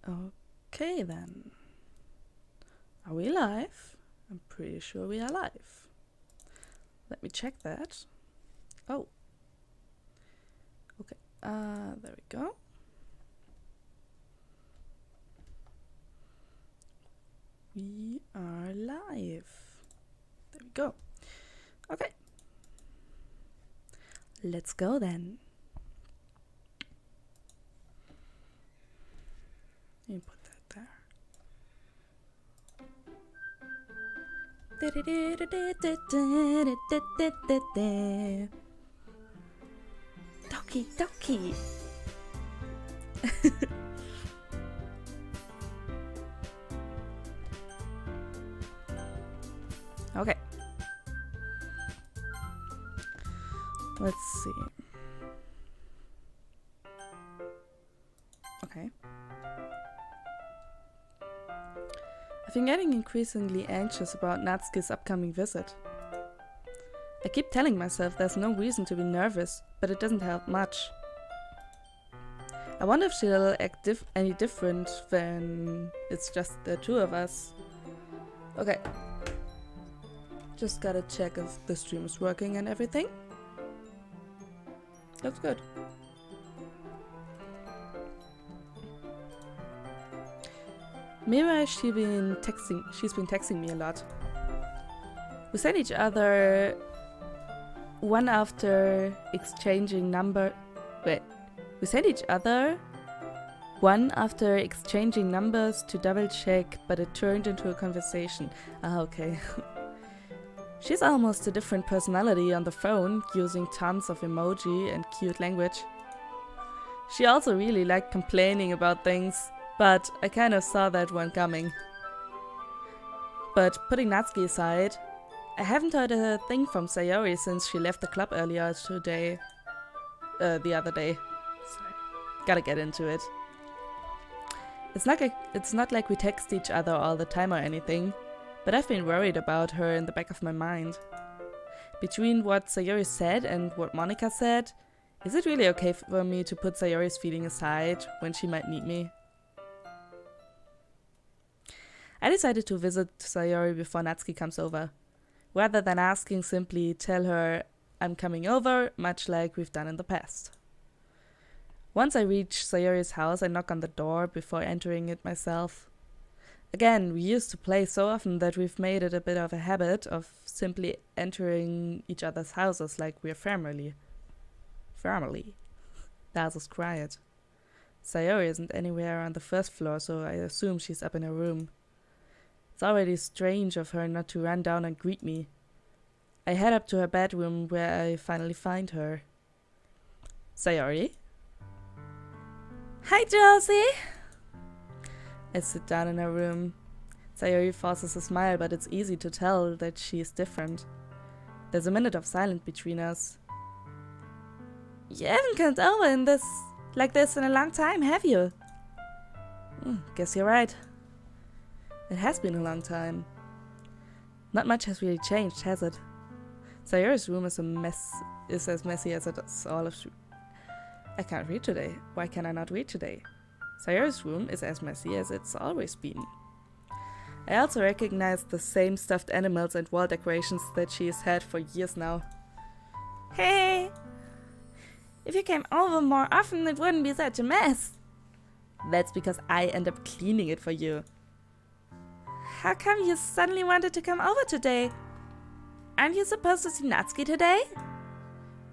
Okay then. Are we live? I'm pretty sure we are live. Let me check that. Oh. Okay. There we go. We are live. There we go. Okay. Let's go then. You put that there. Doki Doki. Okay. Let's see. Okay. I've been getting increasingly anxious about Natsuki's upcoming visit. I keep telling myself there's no reason to be nervous, but it doesn't help much. I wonder if she'll act any different when it's just the two of us. Okay. Just gotta check if the stream is working and everything. Looks good. Mira, she's been texting me a lot. We sent each other one after exchanging numbers to double check, but it turned into a conversation. Ah, okay. She's almost a different personality on the phone, using tons of emoji and cute language. She also really liked complaining about things, but I kind of saw that one coming. But putting Natsuki aside, I haven't heard a thing from Sayori since she left the club earlier today. The other day. Sorry. Gotta get into it. It's not like we text each other all the time or anything, but I've been worried about her in the back of my mind. Between what Sayori said and what Monika said, is it really okay for me to put Sayori's feeling aside when she might need me? I decided to visit Sayori before Natsuki comes over. Rather than asking, simply tell her I'm coming over, much like we've done in the past. Once I reach Sayori's house, I knock on the door before entering it myself. Again, we used to play so often that we've made it a bit of a habit of simply entering each other's houses like we're family. Family. The house is quiet. Sayori isn't anywhere on the first floor, so I assume she's up in her room. It's already strange of her not to run down and greet me. I head up to her bedroom where I finally find her. Sayori? Hi, Josie! I sit down in her room. Sayori forces a smile, but it's easy to tell that she is different. There's a minute of silence between us. You haven't come over like this in a long time, have you? Guess you're right. It has been a long time. Not much has really changed, has it? Sayori's room is as messy as it is all of... I can't read today. Why can I not read today? Sayori's room is as messy as it's always been. I also recognize the same stuffed animals and wall decorations that she has had for years now. Hey! If you came over more often, it wouldn't be such a mess. That's because I end up cleaning it for you. How come you suddenly wanted to come over today? Aren't you supposed to see Natsuki today?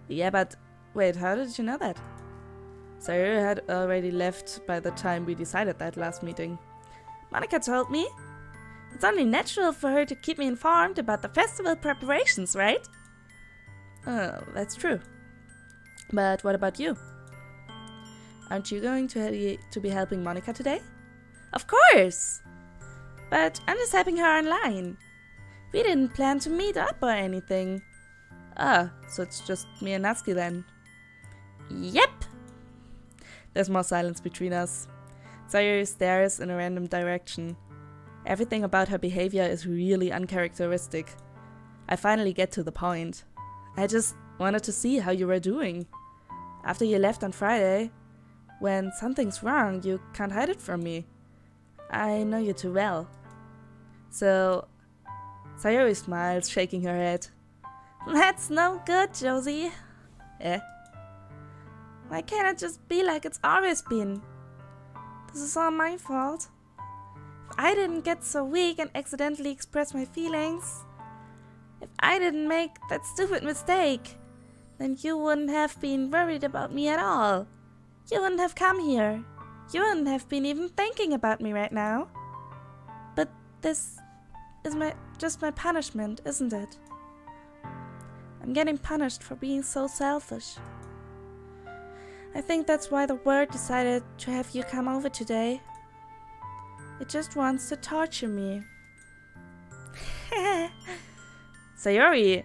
Yeah, but wait, how did you know that? Sayori had already left by the time we decided that last meeting. Monika told me. It's only natural for her to keep me informed about the festival preparations, right? Oh, that's true. But what about you? Aren't you going to be helping Monika today? Of course! But I'm just helping her online. We didn't plan to meet up or anything. Ah, so it's just me and Natsuki then. Yep! There's more silence between us. Sayori stares in a random direction. Everything about her behavior is really uncharacteristic. I finally get to the point. I just wanted to see how you were doing. After you left on Friday, when something's wrong, you can't hide it from me. I know you too well. So, Sayori smiles, shaking her head. That's no good, Josie. Eh? Why can't it just be like it's always been? This is all my fault. If I didn't get so weak and accidentally express my feelings, if I didn't make that stupid mistake, then you wouldn't have been worried about me at all. You wouldn't have come here. You wouldn't have been even thinking about me right now. But this is just my punishment, isn't it? I'm getting punished for being so selfish. I think that's why the world decided to have you come over today. It just wants to torture me. Sayori!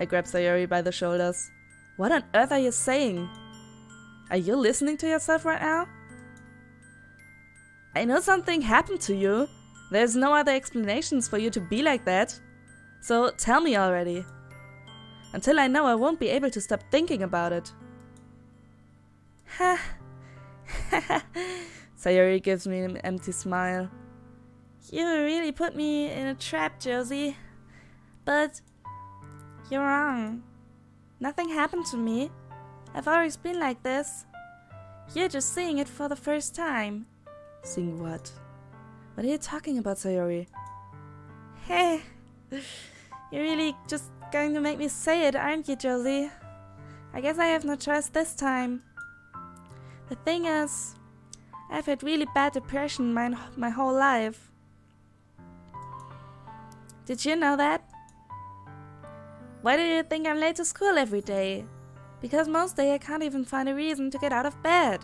I grab Sayori by the shoulders. What on earth are you saying? Are you listening to yourself right now? I know something happened to you. There's no other explanations for you to be like that. So tell me already. Until I know, I won't be able to stop thinking about it. Ha! Sayori gives me an empty smile. You really put me in a trap, Josie. But you're wrong. Nothing happened to me. I've always been like this. You're just seeing it for the first time. Seeing what? What are you talking about, Sayori? Hey, you're really just going to make me say it, aren't you, Josie? I guess I have no choice this time. The thing is, I've had really bad depression my whole life. Did you know that? Why do you think I'm late to school every day? Because most days I can't even find a reason to get out of bed.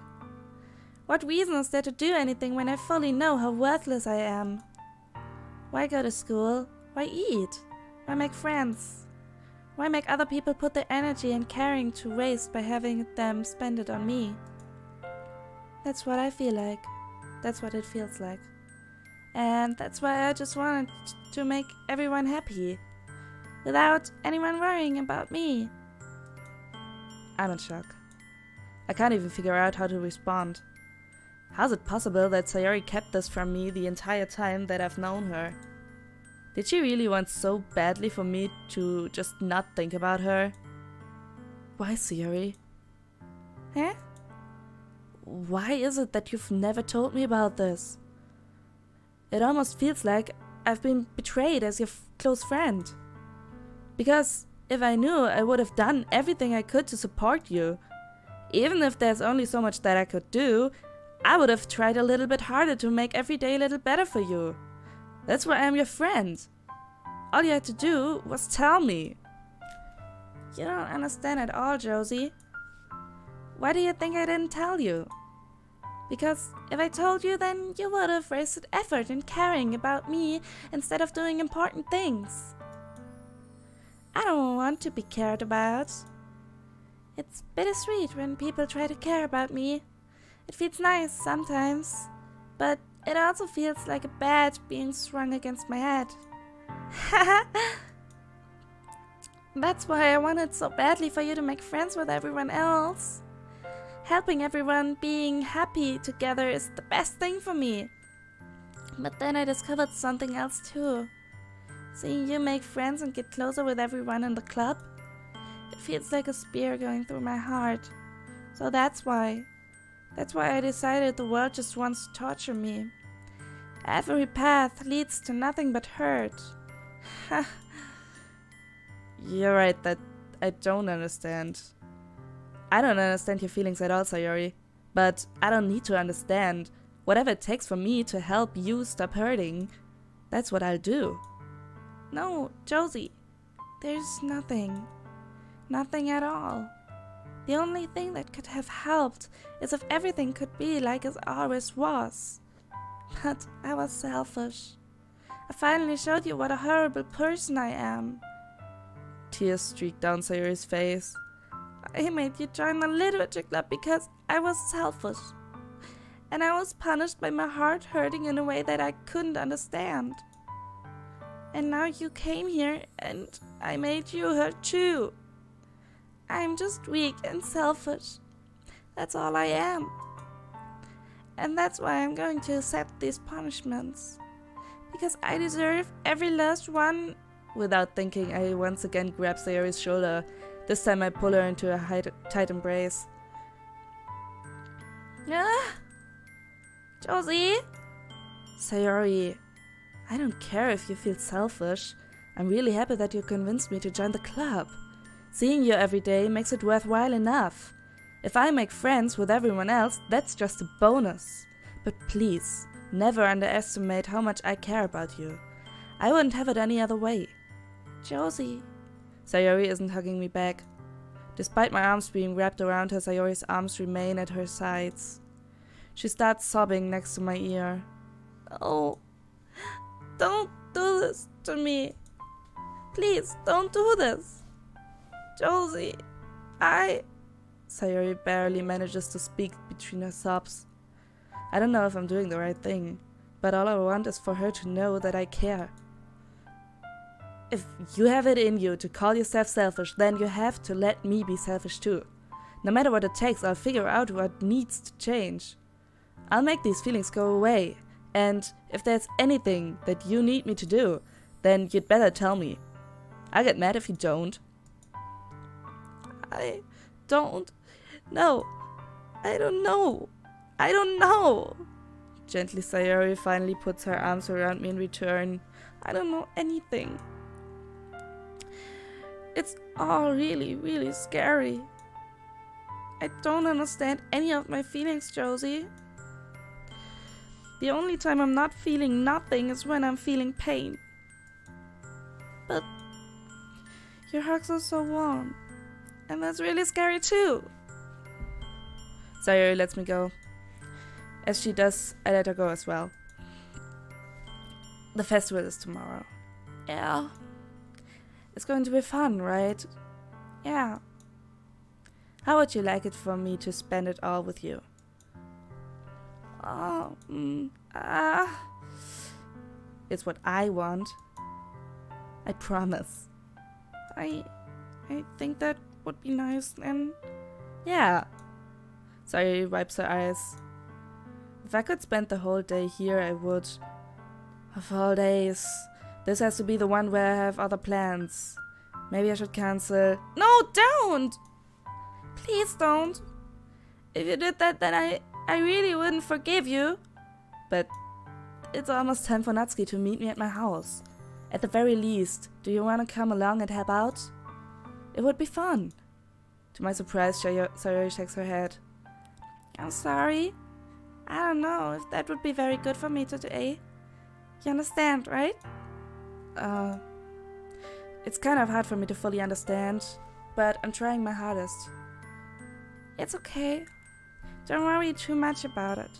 What reason is there to do anything when I fully know how worthless I am? Why go to school? Why eat? Why make friends? Why make other people put their energy and caring to waste by having them spend it on me? That's what I feel like. That's what it feels like. And that's why I just wanted to make everyone happy, without anyone worrying about me. I'm in shock. I can't even figure out how to respond. How's it possible that Sayori kept this from me the entire time that I've known her? Did she really want so badly for me to just not think about her? Why, Sayori? Huh? Why is it that you've never told me about this? It almost feels like I've been betrayed as your close friend. Because if I knew, I would have done everything I could to support you. Even if there's only so much that I could do, I would have tried a little bit harder to make every day a little better for you. That's why I'm your friend. All you had to do was tell me. You don't understand at all, Josie. Why do you think I didn't tell you? Because if I told you, then you would have wasted effort in caring about me instead of doing important things. I don't want to be cared about. It's bittersweet when people try to care about me. It feels nice sometimes, but it also feels like a bat being strung against my head. That's why I wanted so badly for you to make friends with everyone else. Helping everyone being happy together is the best thing for me. But then I discovered something else too. Seeing you make friends and get closer with everyone in the club, it feels like a spear going through my heart. So that's why I decided the world just wants to torture me. Every path leads to nothing but hurt. You're right that I don't understand. I don't understand your feelings at all, Sayori. But I don't need to understand. Whatever it takes for me to help you stop hurting, that's what I'll do. No, Josie, there's nothing. Nothing at all. The only thing that could have helped is if everything could be like it always was. But I was selfish. I finally showed you what a horrible person I am. Tears streaked down Sayori's face. I made you join the literature club because I was selfish. And I was punished by my heart hurting in a way that I couldn't understand. And now you came here and I made you hurt too. I'm just weak and selfish. That's all I am. And that's why I'm going to accept these punishments. Because I deserve every last one. Without thinking, I once again grab Sayori's shoulder. This time I pull her into a tight embrace. Josie? Sayori, I don't care if you feel selfish. I'm really happy that you convinced me to join the club. Seeing you every day makes it worthwhile enough. If I make friends with everyone else, that's just a bonus. But please, never underestimate how much I care about you. I wouldn't have it any other way. Josie. Sayori isn't hugging me back. Despite my arms being wrapped around her, Sayori's arms remain at her sides. She starts sobbing next to my ear. Oh, don't do this to me. Please, don't do this. Josie, Sayori barely manages to speak between her sobs. I don't know if I'm doing the right thing, but all I want is for her to know that I care. If you have it in you to call yourself selfish, then you have to let me be selfish too. No matter what it takes, I'll figure out what needs to change. I'll make these feelings go away, and if there's anything that you need me to do, then you'd better tell me. I'll get mad if you don't. I don't know. I don't know. I don't know. Gently, Sayori finally puts her arms around me in return. I don't know anything. It's all really, really scary. I don't understand any of my feelings, Josie. The only time I'm not feeling nothing is when I'm feeling pain. But your hugs are so warm. And that's really scary too. Sayori lets me go. As she does, I let her go as well. The festival is tomorrow. Yeah. It's going to be fun, right? Yeah. How would you like it for me to spend it all with you? It's what I want. I promise. I think that would be nice, and yeah. Sayori wipes her eyes. If I could spend the whole day here, I would. Of all days, this has to be the one where I have other plans. Maybe I should cancel. No, don't! Please don't. If you did that, then I really wouldn't forgive you. But it's almost time for Natsuki to meet me at my house. At the very least, do you want to come along and help out? It would be fun. To my surprise, Sayori shakes her head. I'm sorry. I don't know if that would be very good for me today. You understand, right? It's kind of hard for me to fully understand, but I'm trying my hardest. It's okay. Don't worry too much about it.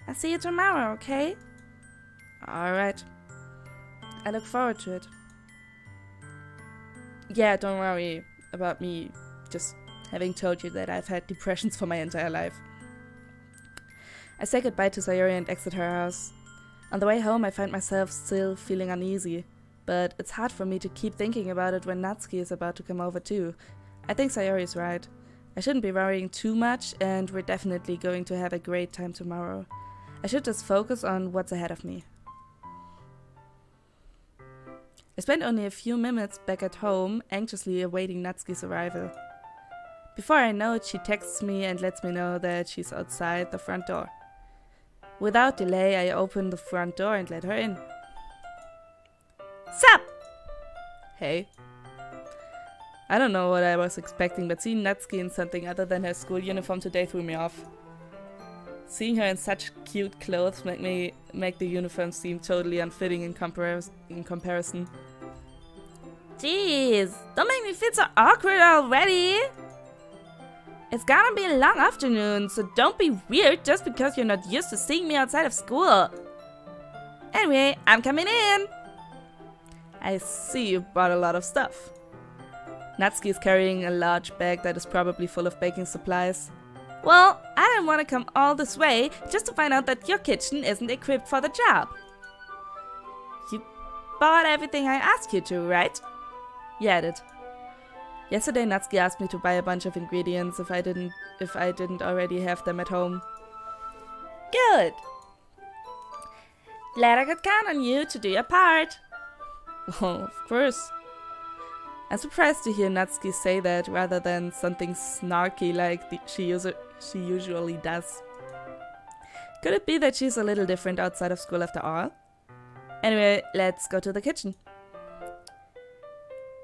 I'll see you tomorrow, okay? Alright. I look forward to it. Yeah, don't worry about me just having told you that I've had depressions for my entire life. I say goodbye to Sayori and exit her house. On the way home, I find myself still feeling uneasy, but it's hard for me to keep thinking about it when Natsuki is about to come over too. I think Sayori is right. I shouldn't be worrying too much, and we're definitely going to have a great time tomorrow. I should just focus on what's ahead of me. I spent only a few minutes back at home, anxiously awaiting Natsuki's arrival. Before I know it, she texts me and lets me know that she's outside the front door. Without delay, I open the front door and let her in. Sup? Hey. I don't know what I was expecting, but seeing Natsuki in something other than her school uniform today threw me off. Seeing her in such cute clothes make the uniform seem totally unfitting in comparison. Jeez, don't make me feel so awkward already! It's gonna be a long afternoon, so don't be weird just because you're not used to seeing me outside of school. Anyway, I'm coming in! I see you brought a lot of stuff. Natsuki is carrying a large bag that is probably full of baking supplies. Well, I didn't want to come all this way just to find out that your kitchen isn't equipped for the job. You bought everything I asked you to, right? Yeah, I did. Yesterday Natsuki asked me to buy a bunch of ingredients if I didn't already have them at home. Good. Glad I could count on you to do your part. Oh, of course. I'm surprised to hear Natsuki say that rather than something snarky like she usually does. Could it be that she's a little different outside of school after all? Anyway, let's go to the kitchen.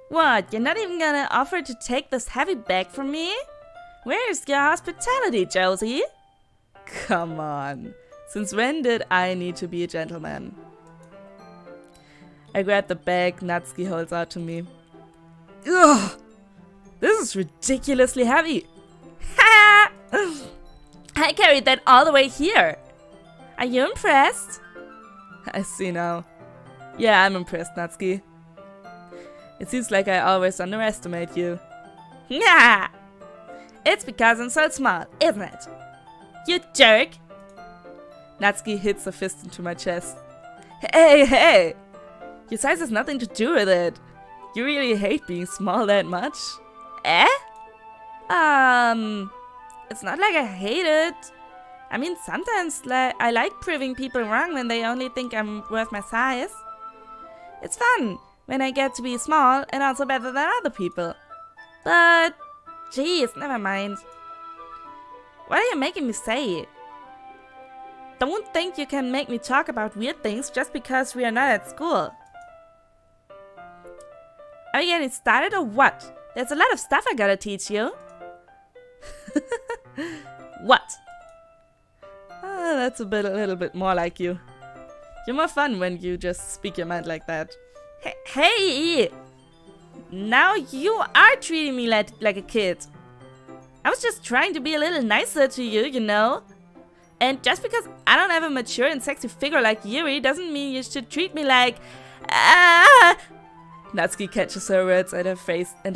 What, you're not even gonna offer to take this heavy bag from me? Where's your hospitality, Josie? Come on. Since when did I need to be a gentleman? I grab the bag Natsuki holds out to me. Ugh! This is ridiculously heavy. Ha! I carried that all the way here. Are you impressed? I see now. Yeah, I'm impressed, Natsuki. It seems like I always underestimate you. Yeah! It's because I'm so small, isn't it? You jerk! Natsuki hits a fist into my chest. Hey! Your size has nothing to do with it. You really hate being small that much? Eh? It's not like I hate it. I mean, sometimes I like proving people wrong when they only think I'm worth my size. It's fun when I get to be small and also better than other people. But, jeez, never mind. What are you making me say? Don't think you can make me talk about weird things just because we are not at school. Are you getting started or what? There's a lot of stuff I gotta teach you. What? That's a little bit more like you. You're more fun when you just speak your mind like that. Hey! Now you are treating me like a kid. I was just trying to be a little nicer to you, you know? And just because I don't have a mature and sexy figure like Yuri doesn't mean you should treat me like... Natsuki catches her words and her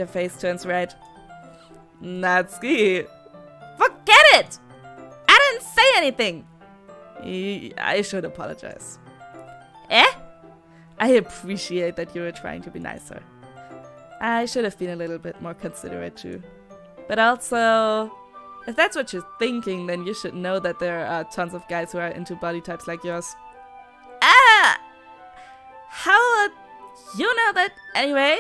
face turns red. Natsuki! Forget it! I didn't say anything! I should apologize. Eh? I appreciate that you were trying to be nicer. I should have been a little bit more considerate too. But also, if that's what you're thinking, then you should know that there are tons of guys who are into body types like yours. How would you know that anyway?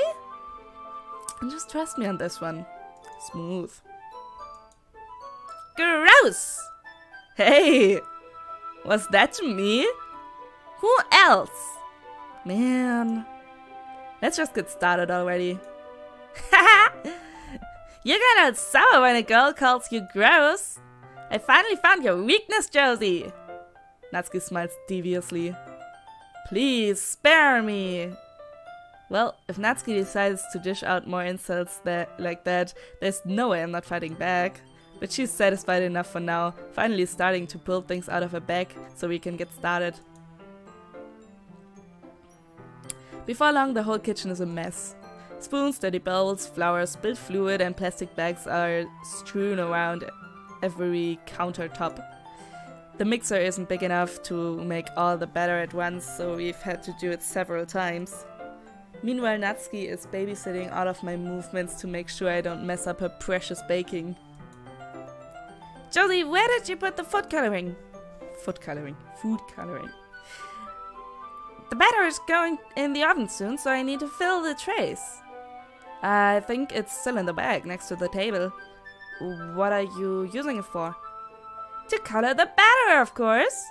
And just trust me on this one. Smooth. Gross! Hey! Was that to me? Who else? Man. Let's just get started already. Haha! You get all sour when a girl calls you gross. I finally found your weakness, Josie. Natsuki smiles deviously. Please, spare me. Well, if Natsuki decides to dish out more insults like that, there's no way I'm not fighting back. But she's satisfied enough for now, finally starting to pull things out of her bag so we can get started. Before long, the whole kitchen is a mess. Spoons, dirty bowls, flour, spilled fluid, and plastic bags are strewn around every countertop. The mixer isn't big enough to make all the batter at once, so we've had to do it several times. Meanwhile, Natsuki is babysitting all of my movements to make sure I don't mess up her precious baking. Josie, where did you put the food coloring? Food coloring. The batter is going in the oven soon, so I need to fill the trays. I think it's still in the bag next to the table. What are you using it for? To color the batter, of course.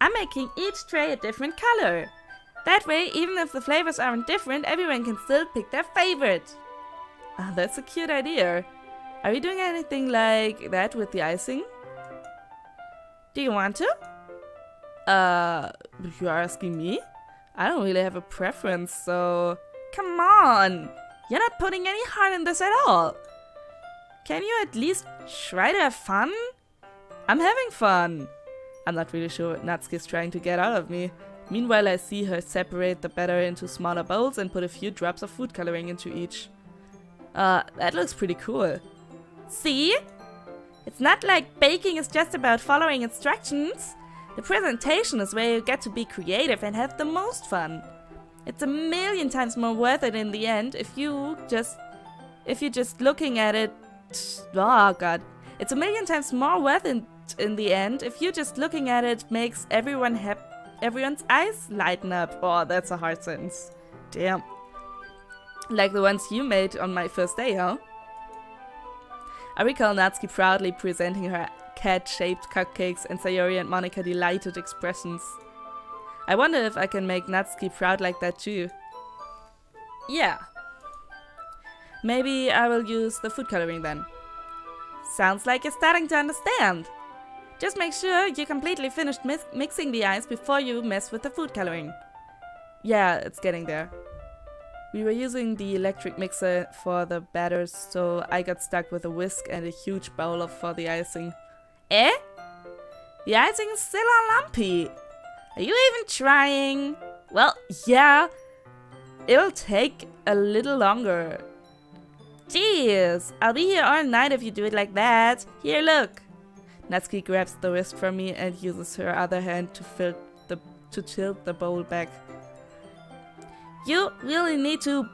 I'm making each tray a different color. That way, even if the flavors aren't different, everyone can still pick their favorite. That's a cute idea. Are you doing anything like that with the icing? Do you want to? You're asking me? I don't really have a preference, so... Come on! You're not putting any heart in this at all. Can you at least try to have fun? I'm having fun. I'm not really sure what Natsuki's trying to get out of me. Meanwhile, I see her separate the batter into smaller bowls and put a few drops of food coloring into each. That looks pretty cool. See? It's not like baking is just about following instructions. The presentation is where you get to be creative and have the most fun. It's a million times more worth it in the end if you're just looking at it. Oh god. It's a million times more worth it in the end, if you just looking at it makes everyone's eyes lighten up. Oh, that's a hard sentence. Damn. Like the ones you made on my first day, huh? I recall Natsuki proudly presenting her cat-shaped cupcakes and Sayori and Monica delighted expressions. I wonder if I can make Natsuki proud like that too. Yeah. Maybe I will use the food coloring then. Sounds like you're starting to understand. Just make sure you completely finished mixing the ice before you mess with the food coloring. Yeah, it's getting there. We were using the electric mixer for the batters, so I got stuck with a whisk and a huge bowl for the icing. Eh? The icing is still all lumpy. Are you even trying? Well, yeah. It'll take a little longer. Jeez, I'll be here all night if you do it like that. Here, look. Natsuki grabs the whisk from me and uses her other hand to tilt the bowl back. You really need to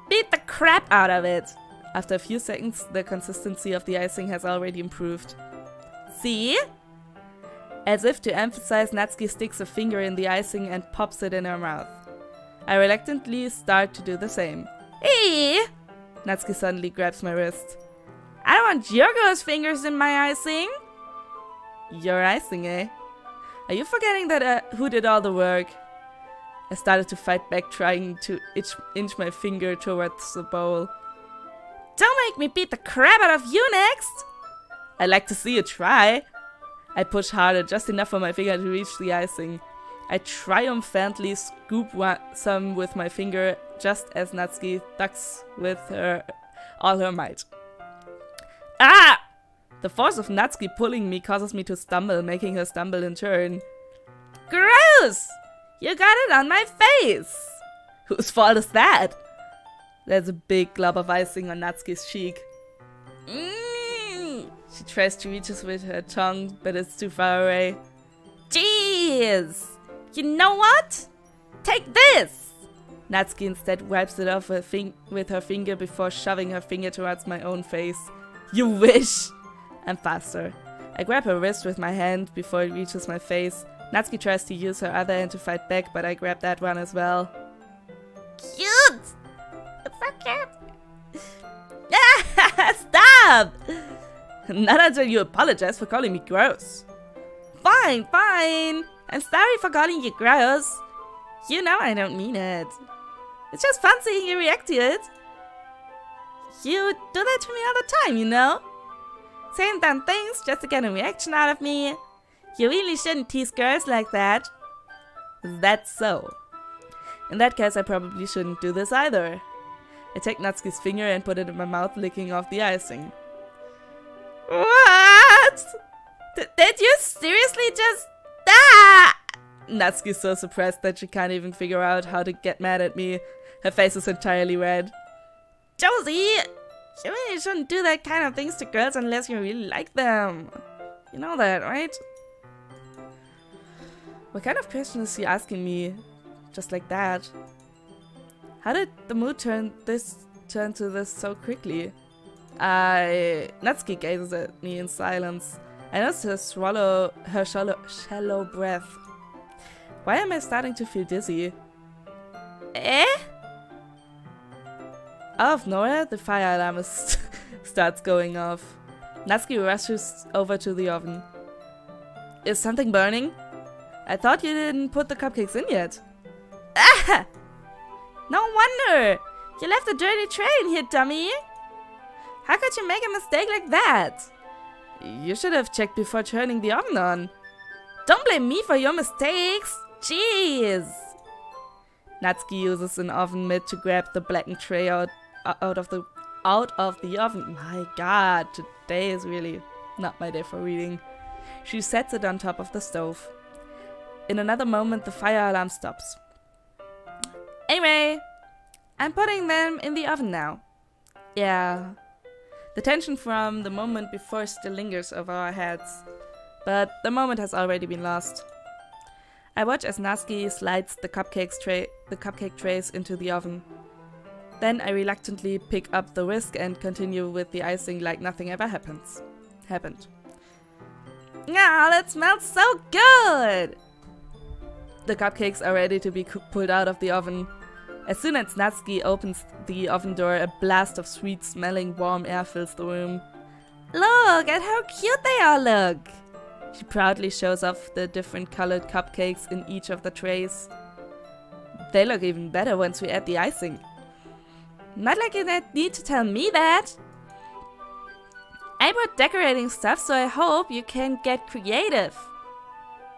beat the crap out of it. After a few seconds, the consistency of the icing has already improved. See? As if to emphasize, Natsuki sticks a finger in the icing and pops it in her mouth. I reluctantly start to do the same. Hey! Natsuki suddenly grabs my wrist. I don't want your girl's fingers in my icing. Your icing, eh? Are you forgetting that who did all the work? I started to fight back, trying to inch my finger towards the bowl. Don't make me beat the crap out of you next! I'd like to see you try. I push harder, just enough for my finger to reach the icing. I triumphantly scoop some with my finger, just as Natsuki ducks with all her might. Ah! The force of Natsuki pulling me causes me to stumble, making her stumble in turn. Gross! You got it on my face! Whose fault is that? There's a big glob of icing on Natsuki's cheek. She tries to reach us with her tongue, but it's too far away. Jeez! You know what? Take this! Natsuki instead wipes it off with her finger before shoving her finger towards my own face. You wish! I'm faster. I grab her wrist with my hand before it reaches my face. Natsuki tries to use her other hand to fight back, but I grab that one as well. Cute! It's so cute! Stop! Not until you apologize for calling me gross. Fine, fine. I'm sorry for calling you gross. You know I don't mean it. It's just fun seeing you react to it. You do that to me all the time, you know? Saying dumb things just to get a reaction out of me. You really shouldn't tease girls like that. Is that so? In that case, I probably shouldn't do this either. I take Natsuki's finger and put it in my mouth, licking off the icing. What? Did you seriously just... Ah! Natsuki's so suppressed that she can't even figure out how to get mad at me. Her face is entirely red. Josie! You really shouldn't do that kind of things to girls unless you really like them. You know that, right? What kind of question is she asking me? Just like that. How did the mood turn to this so quickly? Natsuki gazes at me in silence. I notice her shallow breath. Why am I starting to feel dizzy? Eh? Out of nowhere, the fire alarm starts going off. Natsuki rushes over to the oven. Is something burning? I thought you didn't put the cupcakes in yet. Ah! No wonder! You left a dirty tray in here, dummy! How could you make a mistake like that? You should have checked before turning the oven on. Don't blame me for your mistakes! Jeez! Natsuki uses an oven mitt to grab the blackened tray out of the oven. My god, today is really not my day for reading. She sets it on top of the stove. In another moment, the fire alarm stops. Anyway, I'm putting them in the oven now. Yeah. The tension from the moment before still lingers over our heads, but the moment has already been lost. I watch as Natsuki slides the cupcake trays into the oven. Then I reluctantly pick up the whisk and continue with the icing like nothing ever happened. Yeah, that smells so good! The cupcakes are ready to be pulled out of the oven. As soon as Natsuki opens the oven door, a blast of sweet-smelling warm air fills the room. Look at how cute they all look! She proudly shows off the different colored cupcakes in each of the trays. They look even better once we add the icing. Not like you need to tell me that! I brought decorating stuff, so I hope you can get creative.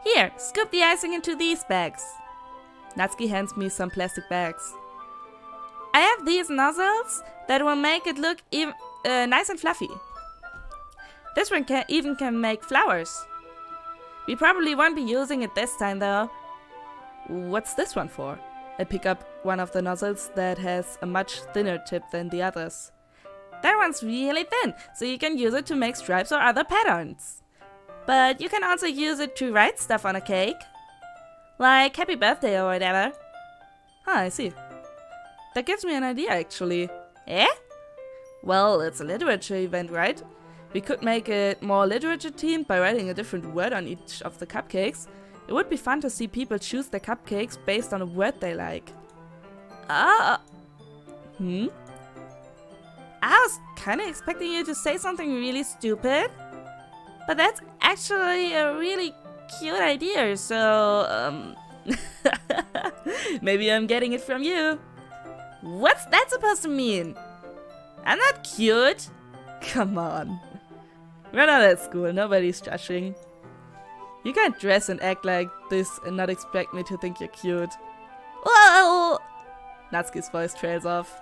Here, scoop the icing into these bags. Natsuki hands me some plastic bags. I have these nozzles that will make it look nice and fluffy. This one can make flowers. We probably won't be using it this time though. What's this one for? I pick up one of the nozzles that has a much thinner tip than the others. That one's really thin, so you can use it to make stripes or other patterns. But you can also use it to write stuff on a cake. Like happy birthday or whatever. Ah, I see. That gives me an idea actually. Eh? Well, it's a literature event, right? We could make it more literature themed by writing a different word on each of the cupcakes. It would be fun to see people choose their cupcakes based on a word they like. I was kinda expecting you to say something really stupid. But that's actually a really cute idea, so, maybe I'm getting it from you. What's that supposed to mean? I'm not cute. Come on. We're not at school, nobody's judging. You can't dress and act like this and not expect me to think you're cute. Whoa! Natsuki's voice trails off.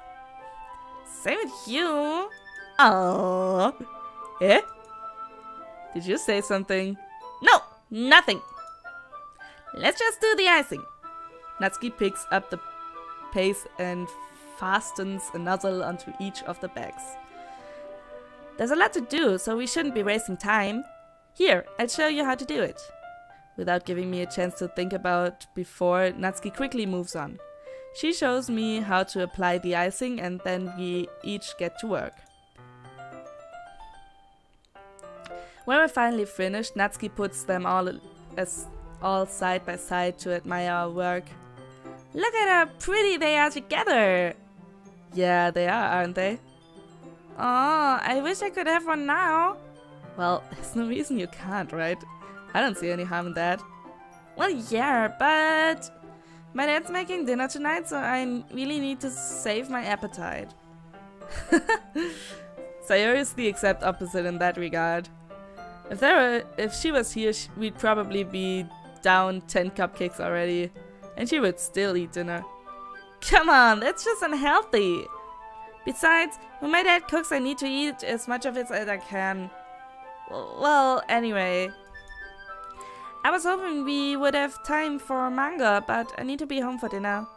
Same with you. Aww. Eh? Did you say something? No, nothing. Let's just do the icing. Natsuki picks up the pace and fastens a nozzle onto each of the bags. There's a lot to do, so we shouldn't be wasting time. Here, I'll show you how to do it. Without giving me a chance to think about before, Natsuki quickly moves on. She shows me how to apply the icing and then we each get to work. When we're finally finished, Natsuki puts them all side by side to admire our work. Look at how pretty they are together! Yeah, they are, aren't they? Oh, I wish I could have one now. Well, there's no reason you can't, right? I don't see any harm in that. Well, yeah, but my dad's making dinner tonight, so I really need to save my appetite. Sayori is the exact opposite in that regard. If she was here, we'd probably be down 10 cupcakes already, and she would still eat dinner. Come on, that's just unhealthy. Besides, when my dad cooks, I need to eat as much of it as I can. Well, anyway. I was hoping we would have time for manga, but I need to be home for dinner.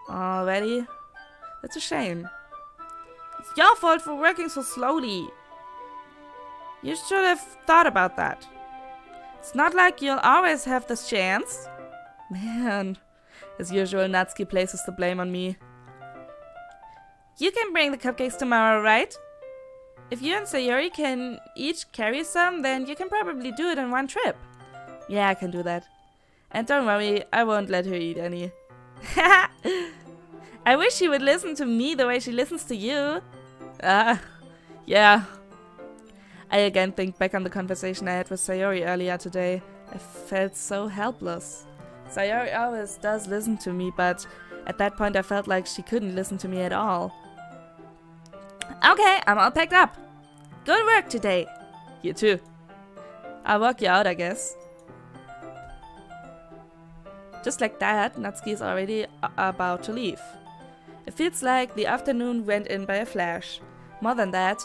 Already? That's a shame. It's your fault for working so slowly. You should have thought about that. It's not like you'll always have this chance. Man. As usual, Natsuki places the blame on me. You can bring the cupcakes tomorrow, right? If you and Sayori can each carry some, then you can probably do it in one trip. Yeah, I can do that. And don't worry, I won't let her eat any. I wish she would listen to me the way she listens to you. Yeah. I again think back on the conversation I had with Sayori earlier today. I felt so helpless. Sayori always does listen to me, but at that point I felt like she couldn't listen to me at all. Okay, I'm all packed up. Good work today. You too. I'll walk you out, I guess. Just like that, Natsuki is already about to leave. It feels like the afternoon went in by a flash. More than that,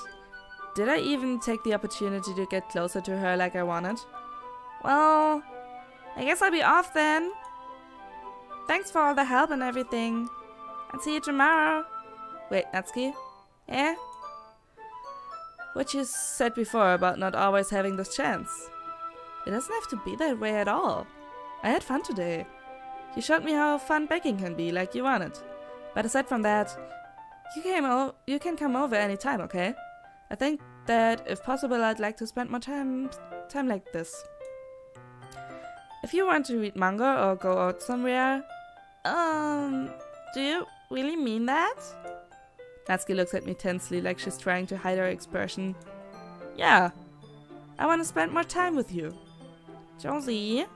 did I even take the opportunity to get closer to her like I wanted? Well, I guess I'll be off then. Thanks for all the help and everything. I'll see you tomorrow. Wait, Natsuki? Yeah? What you said before about not always having this chance. It doesn't have to be that way at all. I had fun today. You showed me how fun baking can be, like you wanted. But aside from that, you can come over anytime, okay? I think that if possible, I'd like to spend more time like this. If you want to read manga or go out somewhere... do you really mean that? Natsuki looks at me tensely, like she's trying to hide her expression. Yeah. I want to spend more time with you. Josie,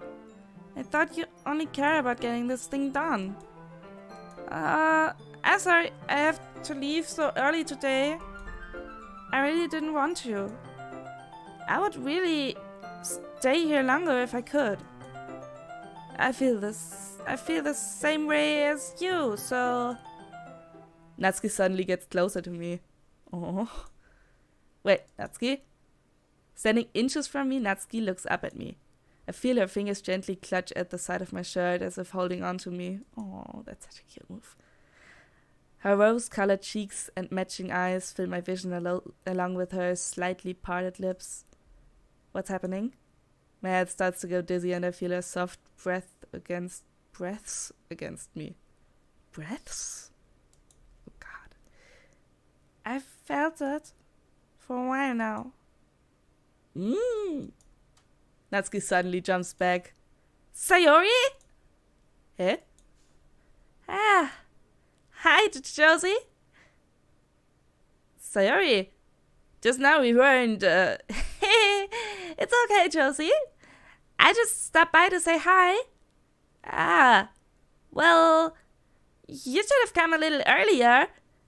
I thought you only care about getting this thing done. I'm sorry, I have to leave so early today. I really didn't want to. I would really stay here longer if I could. I feel the same way as you, so... Natsuki suddenly gets closer to me. Oh. Wait, Natsuki? Standing inches from me, Natsuki looks up at me. I feel her fingers gently clutch at the side of my shirt as if holding on to me. Oh, that's such a cute move. Her rose-colored cheeks and matching eyes fill my vision along with her slightly parted lips. What's happening? My head starts to go dizzy and I feel her soft breaths against me. Breaths? Oh God. I've felt it for a while now. Natsuki suddenly jumps back. Sayori? Eh? Ah. Hi, Josie. Sayori. Just now we weren't, It's okay, Josie. I just stopped by to say hi. Ah. Well, you should have come a little earlier.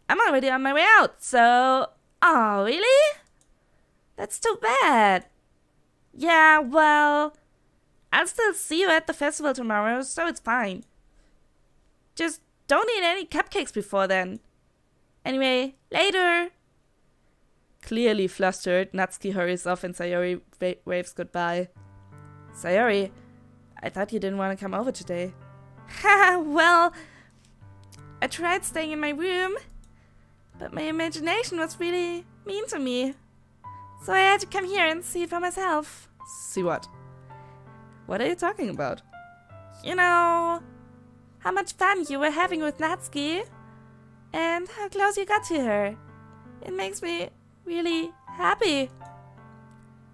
I'm already on my way out, so... Oh, really? That's too bad. Yeah, well... I'll still see you at the festival tomorrow, so it's fine. Just don't eat any cupcakes before then. Anyway, later. Clearly flustered, Natsuki hurries off and Sayori waves goodbye. Sayori, I thought you didn't want to come over today. Haha, well... I tried staying in my room, but my imagination was really mean to me. So I had to come here and see for myself. See what? What are you talking about? You know, how much fun you were having with Natsuki, and how close you got to her. It makes me really happy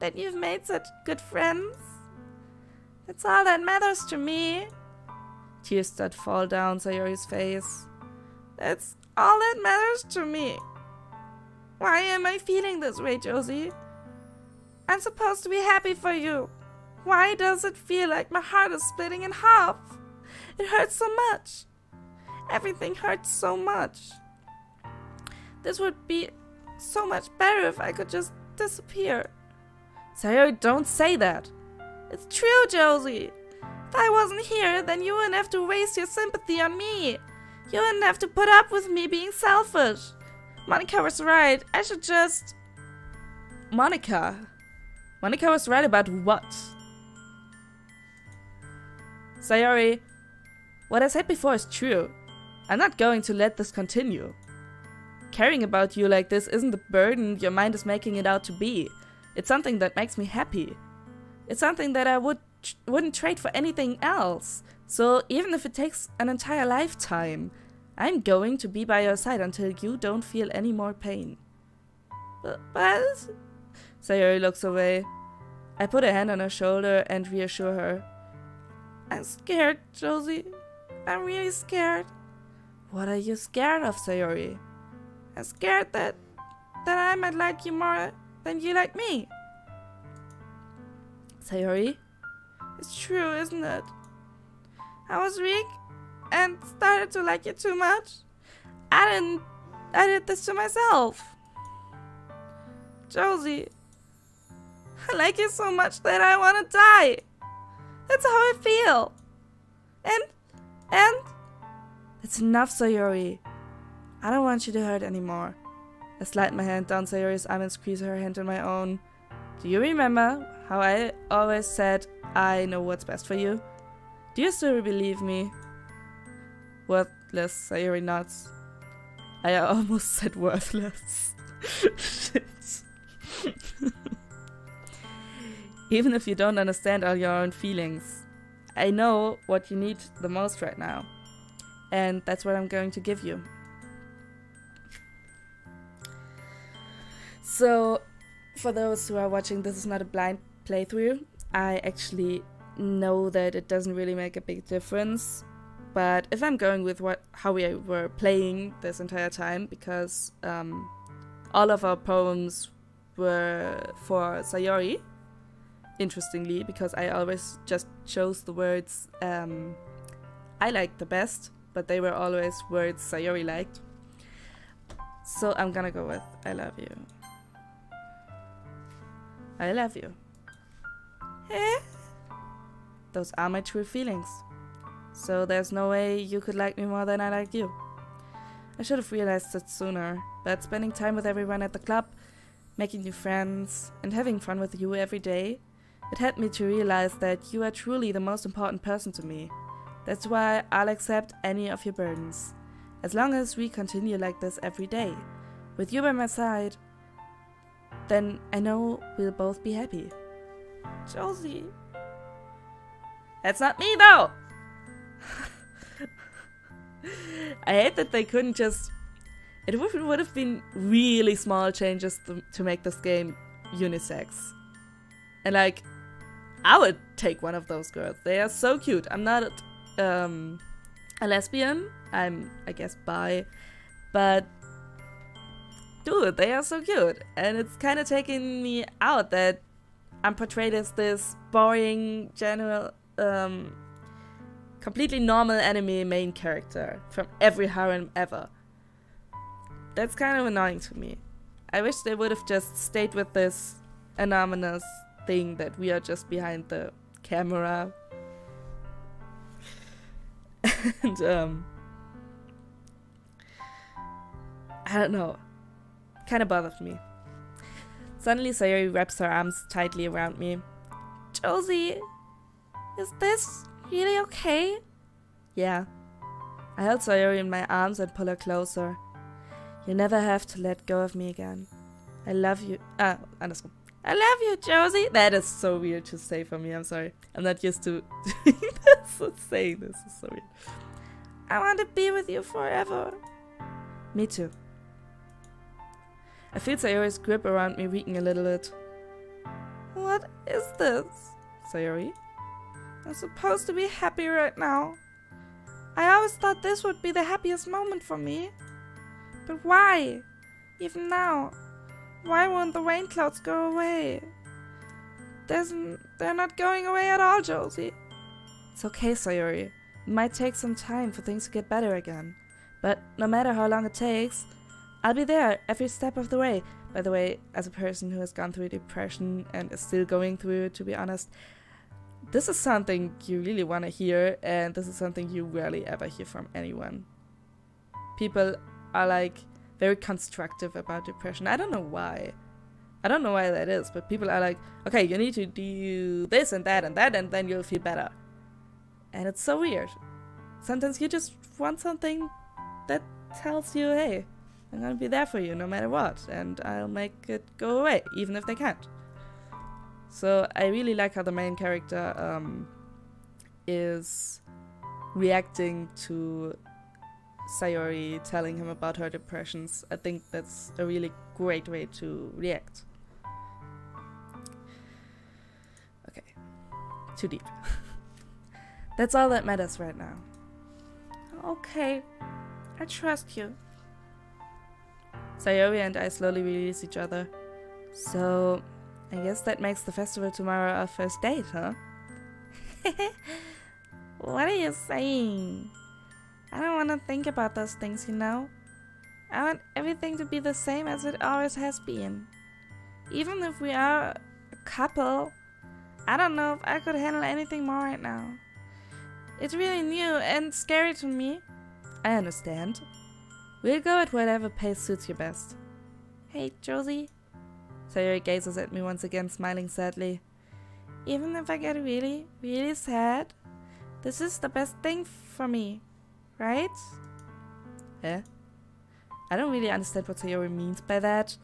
that you've made such good friends. That's all that matters to me. Tears start to fall down Sayori's face. That's all that matters to me. Why am I feeling this way, Josie? I'm supposed to be happy for you. Why does it feel like my heart is splitting in half? It hurts so much. Everything hurts so much. This would be so much better if I could just disappear. Sayori, don't say that. It's true, Josie. If I wasn't here, then you wouldn't have to waste your sympathy on me. You wouldn't have to put up with me being selfish. Monica was right. I should just... Monica was right about what? Sayori, what I said before is true. I'm not going to let this continue. Caring about you like this isn't the burden your mind is making it out to be. It's something that makes me happy. It's something that I wouldn't trade for anything else. So even if it takes an entire lifetime, I'm going to be by your side until you don't feel any more pain. But... Sayori looks away. I put a hand on her shoulder and reassure her. I'm scared, Josie. I'm really scared. What are you scared of, Sayori? I'm scared that I might like you more than you like me. Sayori? It's true, isn't it? I was weak and started to like you too much. I did this to myself. Josie, I like you so much that I want to die. That's how I feel. And... It's enough, Sayori. I don't want you to hurt anymore. I slide my hand down Sayori's arm and squeeze her hand in my own. Do you remember how I always said I know what's best for you? Do you still believe me? Worthless, Sayori nods. I almost said worthless. Shit. Even if you don't understand all your own feelings, I know what you need the most right now. And that's what I'm going to give you. So, for those who are watching, this is not a blind playthrough. I actually know that it doesn't really make a big difference. But if I'm going with how we were playing this entire time, because all of our poems were for Sayori, interestingly, because I always just chose the words I liked the best, but they were always words Sayori liked. So I'm gonna go with I love you. I love you. Those are my true feelings. So there's no way you could like me more than I like you. I should have realized it sooner, but spending time with everyone at the club, making new friends, and having fun with you every day, it helped me to realize that you are truly the most important person to me. That's why I'll accept any of your burdens, as long as we continue like this every day. With you by my side, then I know we'll both be happy. Josie. That's not me though! I hate that they couldn't just... It would have been really small changes to make this game unisex. And like, I would take one of those girls. They are so cute. I'm not a lesbian. I'm, I guess, bi. But, dude, they are so cute. And it's kind of taking me out that I'm portrayed as this boring, general... completely normal anime main character from every harem ever. That's kind of annoying to me. I wish they would have just stayed with this anonymous thing that we are just behind the camera. And I don't know. Kind of bothered me. Suddenly Sayori wraps her arms tightly around me. Josie, is this really okay? Yeah. I held Sayori in my arms and pull her closer. You never have to let go of me again. I love you. Andersrum. I love you, Josie. That is so weird to say for me. I'm sorry. I'm not used to doing this. So saying this is so weird. I want to be with you forever. Me too. I feel Sayori's grip around me weaken a little bit. What is this, Sayori? I'm supposed to be happy right now. I always thought this would be the happiest moment for me. But why? Even now. Why won't the rain clouds go away? They're not going away at all, Josie. It's okay, Sayori. It might take some time for things to get better again. But no matter how long it takes, I'll be there every step of the way. By the way, as a person who has gone through depression and is still going through it, to be honest, this is something you really want to hear, and this is something you rarely ever hear from anyone. People are like very constructive about depression. I don't know why. I don't know why that is, but people are like, okay, you need to do this and that, and then you'll feel better. And it's so weird. Sometimes you just want something that tells you, hey, I'm gonna be there for you no matter what, and I'll make it go away, even if they can't. So I really like how the main character is reacting to Sayori telling him about her depressions. I think that's a really great way to react. Okay, too deep. That's all that matters right now. Okay, I trust you. Sayori and I slowly release each other. So, I guess that makes the festival tomorrow our first date, huh? What are you saying? I don't want to think about those things, you know? I want everything to be the same as it always has been. Even if we are a couple, I don't know if I could handle anything more right now. It's really new and scary to me. I understand. We'll go at whatever pace suits you best. Hey, Josie. Sayori gazes at me once again, smiling sadly. Even if I get really, really sad, this is the best thing for me, right? Eh? I don't really understand what Sayori means by that.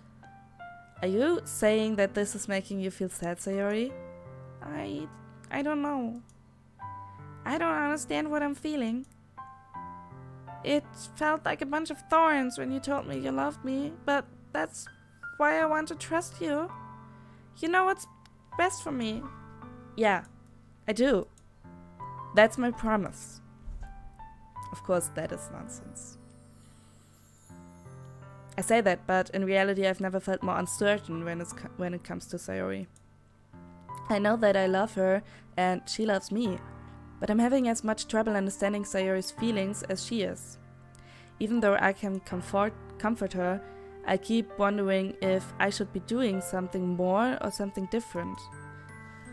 Are you saying that this is making you feel sad, Sayori? I don't know. I don't understand what I'm feeling. It felt like a bunch of thorns when you told me you loved me, but that's why I want to trust you. You know what's best for me. Yeah, I do. That's my promise. Of course, that is nonsense. I say that, but in reality I've never felt more uncertain when it comes to Sayori. I know that I love her and she loves me, but I'm having as much trouble understanding Sayori's feelings as she is. Even though I can comfort her, I keep wondering if I should be doing something more or something different.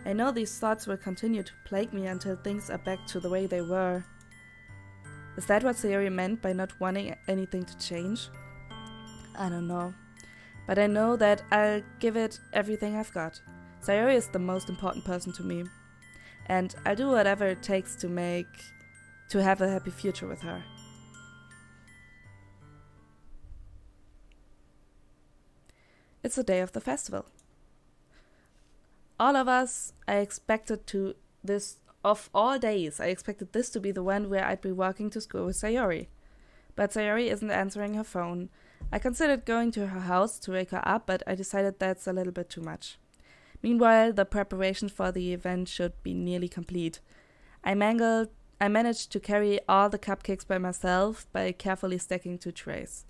I know these thoughts will continue to plague me until things are back to the way they were. Is that what Sayori meant by not wanting anything to change? I don't know. But I know that I'll give it everything I've got. Sayori is the most important person to me. And I'll do whatever it takes to have a happy future with her. It's the day of the festival. All of us, of all days, I expected this to be the one where I'd be walking to school with Sayori. But Sayori isn't answering her phone. I considered going to her house to wake her up, but I decided that's a little bit too much. Meanwhile, the preparations for the event should be nearly complete. I managed to carry all the cupcakes by myself by carefully stacking 2 trays.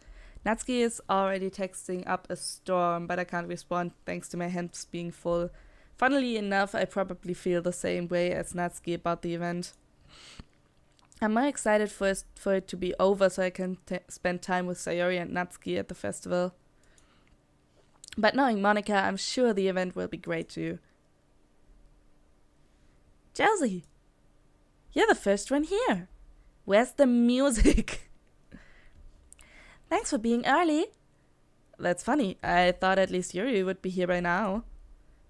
Natsuki is already texting up a storm, but I can't respond thanks to my hands being full. Funnily enough, I probably feel the same way as Natsuki about the event. I'm more excited for it to be over so I can spend time with Sayori and Natsuki at the festival. But knowing Monika, I'm sure the event will be great too. Josie, you're the first one here. Where's the music? Thanks for being early. That's funny. I thought at least Yuri would be here by now.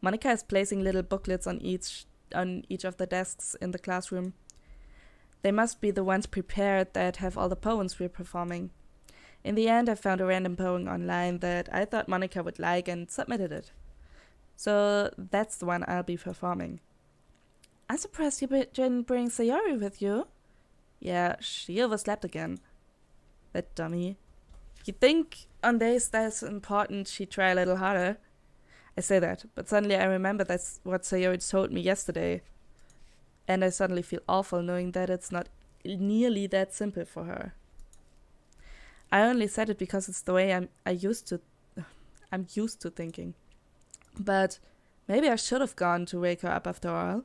Monika is placing little booklets on each of the desks in the classroom. They must be the ones prepared that have all the poems we're performing. In the end, I found a random poem online that I thought Monika would like and submitted it. So that's the one I'll be performing. I'm surprised you didn't bring Sayori with you. Yeah, she overslept again. That dummy. You'd think on days that's important she'd try a little harder. I say that, but suddenly I remember that's what Sayori told me yesterday. And I suddenly feel awful knowing that it's not nearly that simple for her. I only said it because it's the way I'm used to thinking. But maybe I should have gone to wake her up after all.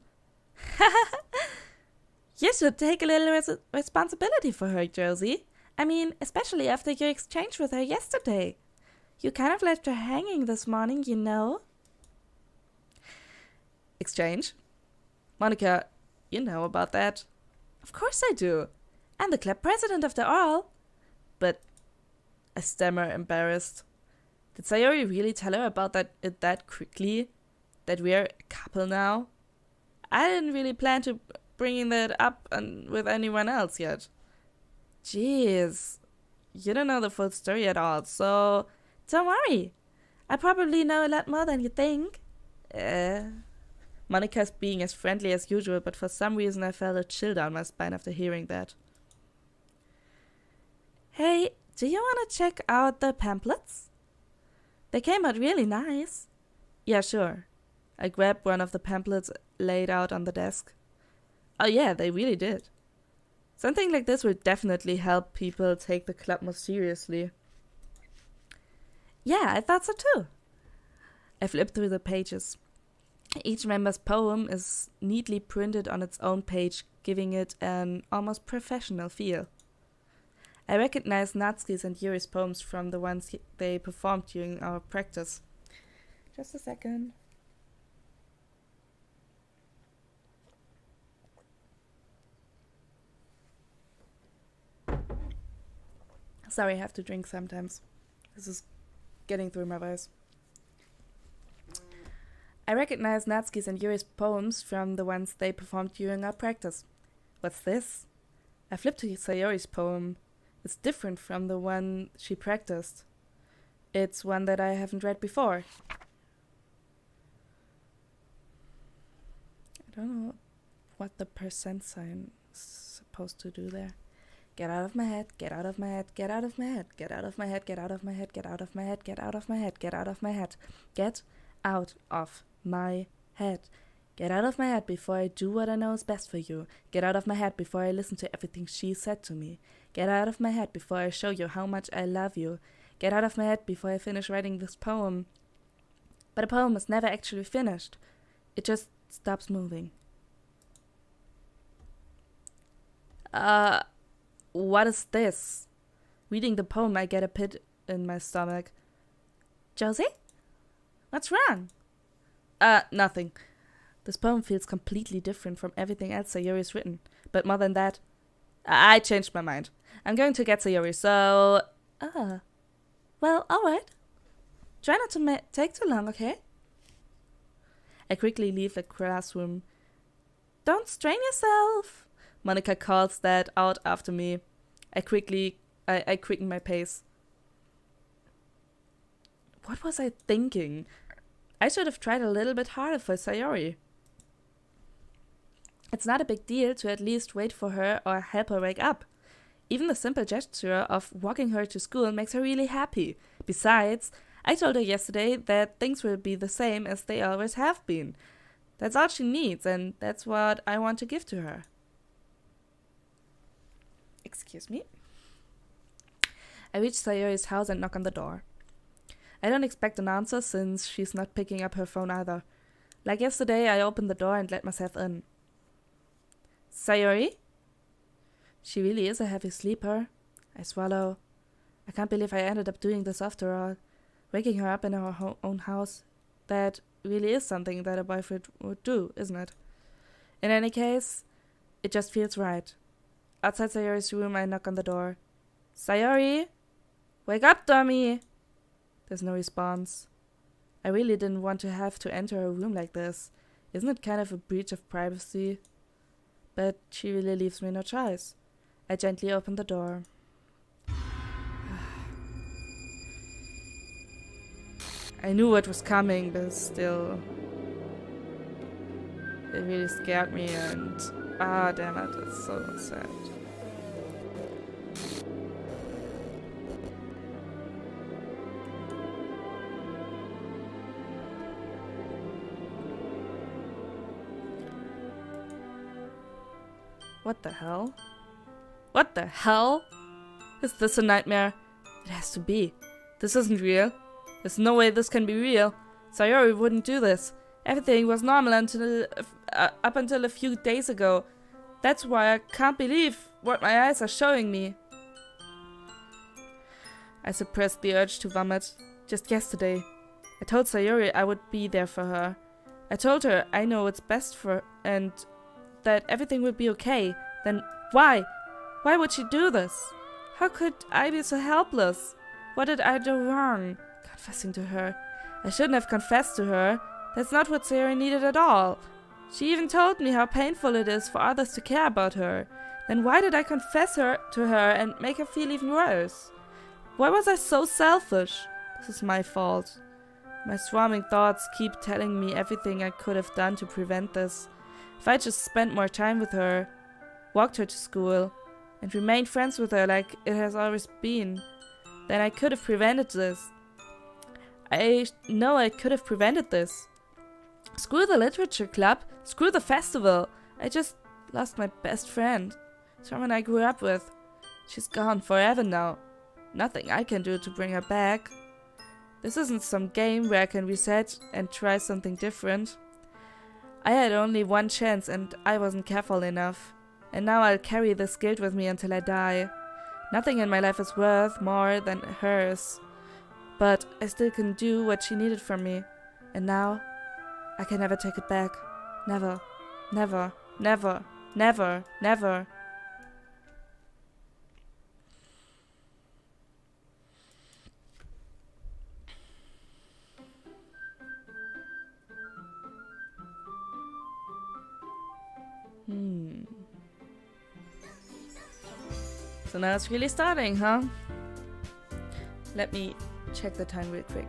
You should take a little responsibility for her, Josie. I mean, especially after your exchange with her yesterday. You kind of left her hanging this morning, you know. Exchange? Monika, you know about that. Of course I do. I'm the club president after all. But I stammer, embarrassed. Did Sayori really tell her about it that quickly? That we're a couple now? I didn't really plan to bringing that up with anyone else yet. Jeez. You don't know the full story at all, so don't worry. I probably know a lot more than you think. Monika's being as friendly as usual, but for some reason I felt a chill down my spine after hearing that. Hey, do you want to check out the pamphlets? They came out really nice. Yeah, sure. I grabbed one of the pamphlets laid out on the desk. Oh yeah, they really did. Something like this will definitely help people take the club more seriously. Yeah, I thought so too. I flipped through the pages. Each member's poem is neatly printed on its own page, giving it an almost professional feel. I recognized Natsuki's and Yuri's poems from the ones they performed during our practice. Just a second. Sorry, I have to drink sometimes. This is getting through my voice. I recognize Natsuki's and Yuri's poems from the ones they performed during our practice. What's this? I flipped to Sayori's poem. It's different from the one she practiced. It's one that I haven't read before. I don't know what the percent sign is supposed to do there. Get out of my head, get out of my head, get out of my head, get out of my head, get out of my head, get out of my head, get out of my head, get out of my head, get out of my head, Get out of my head before I do what I know is best for you. Get out of my head before I listen to everything she said to me. Get out of my head before I show you how much I love you. Get out of my head before I finish writing this poem. But a poem is never actually finished. It just stops moving. What is this? Reading the poem, I get a pit in my stomach. Josie? What's wrong? Nothing. This poem feels completely different from everything else Sayori's written. But more than that, I changed my mind. I'm going to get Sayori, so... Well, alright. Try not to take too long, okay? I quickly leave the classroom. Don't strain yourself! Monica calls that out after me. I quicken my pace. What was I thinking? I should have tried a little bit harder for Sayori. It's not a big deal to at least wait for her or help her wake up. Even the simple gesture of walking her to school makes her really happy. Besides, I told her yesterday that things will be the same as they always have been. That's all she needs, and that's what I want to give to her. Excuse me. I reach Sayori's house and knock on the door. I don't expect an answer since she's not picking up her phone either. Like yesterday, I open the door and let myself in. Sayori? She really is a heavy sleeper. I swallow. I can't believe I ended up doing this after all. Waking her up in her own house. That really is something that a boyfriend would do, isn't it? In any case, it just feels right. Outside Sayori's room, I knock on the door. Sayori? Wake up, dummy! There's no response. I really didn't want to have to enter her room like this. Isn't it kind of a breach of privacy? But she really leaves me no choice. I gently open the door. I knew what was coming, but still... It really scared me and... damn it, it's so sad. What the hell? What the hell? Is this a nightmare? It has to be. This isn't real. There's no way this can be real. Sayori wouldn't do this. Everything was normal until up until a few days ago. That's why I can't believe what my eyes are showing me. I suppressed the urge to vomit. Just yesterday, I told Sayori I would be there for her. I told her I know what's best for her and that everything would be okay. Then why? Why would she do this? How could I be so helpless? What did I do wrong? Confessing to her. I shouldn't have confessed to her. That's not what Sayori needed at all. She even told me how painful it is for others to care about her. Then why did I confess to her and make her feel even worse? Why was I so selfish? This is my fault. My swarming thoughts keep telling me everything I could have done to prevent this. If I just spent more time with her, walked her to school, and remained friends with her like it has always been, then I could have prevented this. I know I could have prevented this. Screw the literature club, screw the festival. I just lost my best friend, someone I grew up with. She's gone forever now. Nothing I can do to bring her back. This isn't some game where I can reset and try something different. I had only one chance and I wasn't careful enough. And now I'll carry this guilt with me until I die. Nothing in my life is worth more than hers. But I still can do what she needed from me. And now, I can never take it back. Never, never, never, never, never. So now it's really starting, huh? Let me check the time real quick.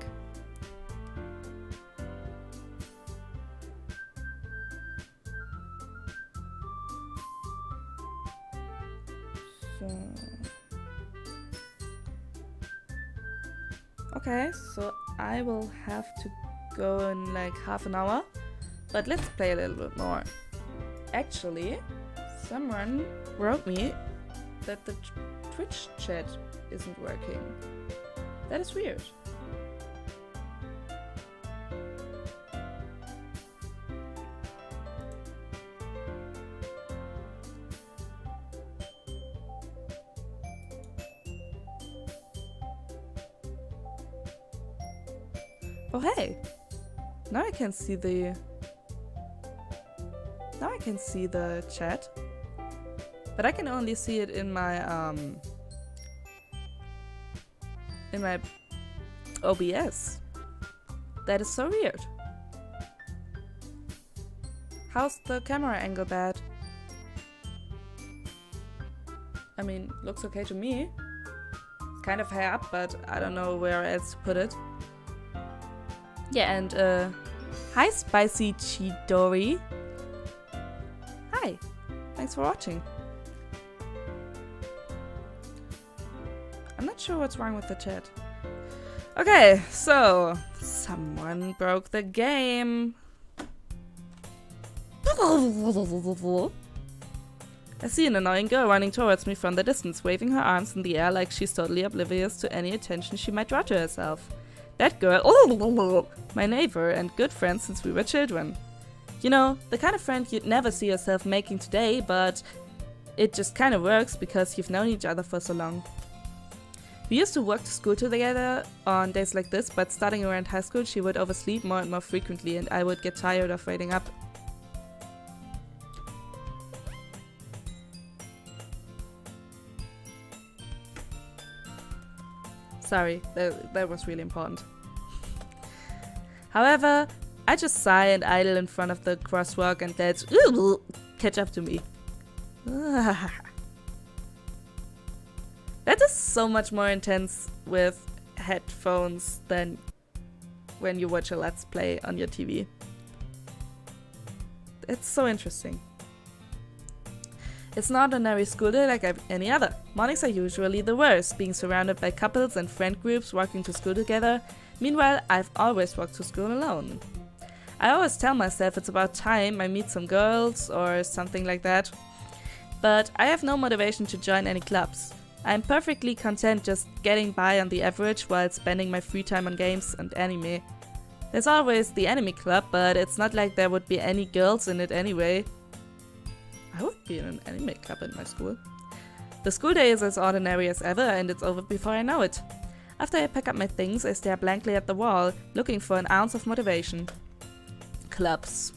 Okay, so I will have to go in like half an hour. But let's play a little bit more. Actually, someone wrote me that the Twitch chat isn't working. That is weird. Oh hey! Now I can see the chat. But I can only see it in my OBS. That is so weird. How's the camera angle bad? I mean, looks okay to me. It's kind of high up, but I don't know where else to put it. Yeah, and hi Spicy Chidori. Hi, thanks for watching. I'm not sure what's wrong with the chat. Okay, so someone broke the game. I see an annoying girl running towards me from the distance, waving her arms in the air like she's totally oblivious to any attention she might draw to herself. That girl, my neighbor and good friend since we were children. You know, the kind of friend you'd never see yourself making today, but it just kind of works because you've known each other for so long. We used to walk to school together on days like this, but starting around high school she would oversleep more and more frequently and I would get tired of waiting up. Sorry, that was really important. However, I just sigh and idle in front of the crosswalk and let catch up to me. That is so much more intense with headphones than when you watch a Let's Play on your TV. It's so interesting. It's not an ordinary school day like any other. Mornings are usually the worst, being surrounded by couples and friend groups walking to school together. Meanwhile, I've always walked to school alone. I always tell myself it's about time I meet some girls or something like that. But I have no motivation to join any clubs. I'm perfectly content just getting by on the average while spending my free time on games and anime. There's always the anime club, but it's not like there would be any girls in it anyway. I would be in an anime club in my school. The school day is as ordinary as ever and it's over before I know it. After I pack up my things, I stare blankly at the wall, looking for an ounce of motivation. Clubs.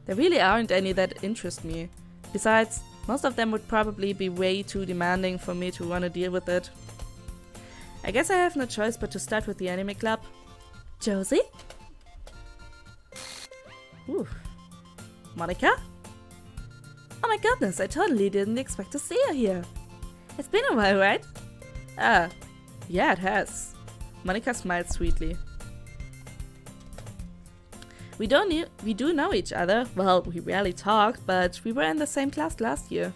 There really aren't any that interest me. Besides, most of them would probably be way too demanding for me to want to deal with it. I guess I have no choice but to start with the anime club. Josie? Ooh. Monica? Oh my goodness, I totally didn't expect to see you here. It's been a while, right? Yeah, it has. Monica smiled sweetly. We do know each other. Well, we rarely talk, but we were in the same class last year.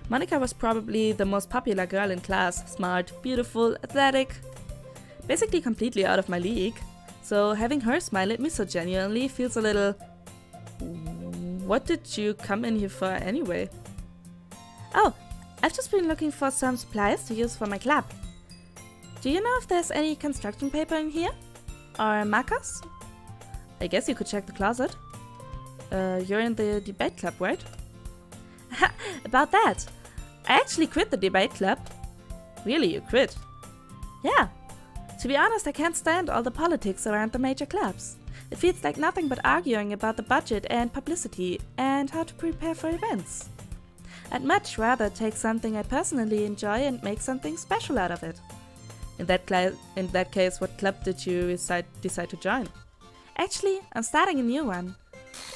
Monica was probably the most popular girl in class. Smart, beautiful, athletic. Basically completely out of my league. So having her smile at me so genuinely feels a little... What did you come in here for anyway? Oh, I've just been looking for some supplies to use for my club. Do you know if there's any construction paper in here? Or markers? I guess you could check the closet. You're in the debate club, right? About that! I actually quit the debate club. Really, you quit? Yeah. To be honest, I can't stand all the politics around the major clubs. It feels like nothing but arguing about the budget and publicity and how to prepare for events. I'd much rather take something I personally enjoy and make something special out of it. In that case, what club did you decide to join? Actually, I'm starting a new one.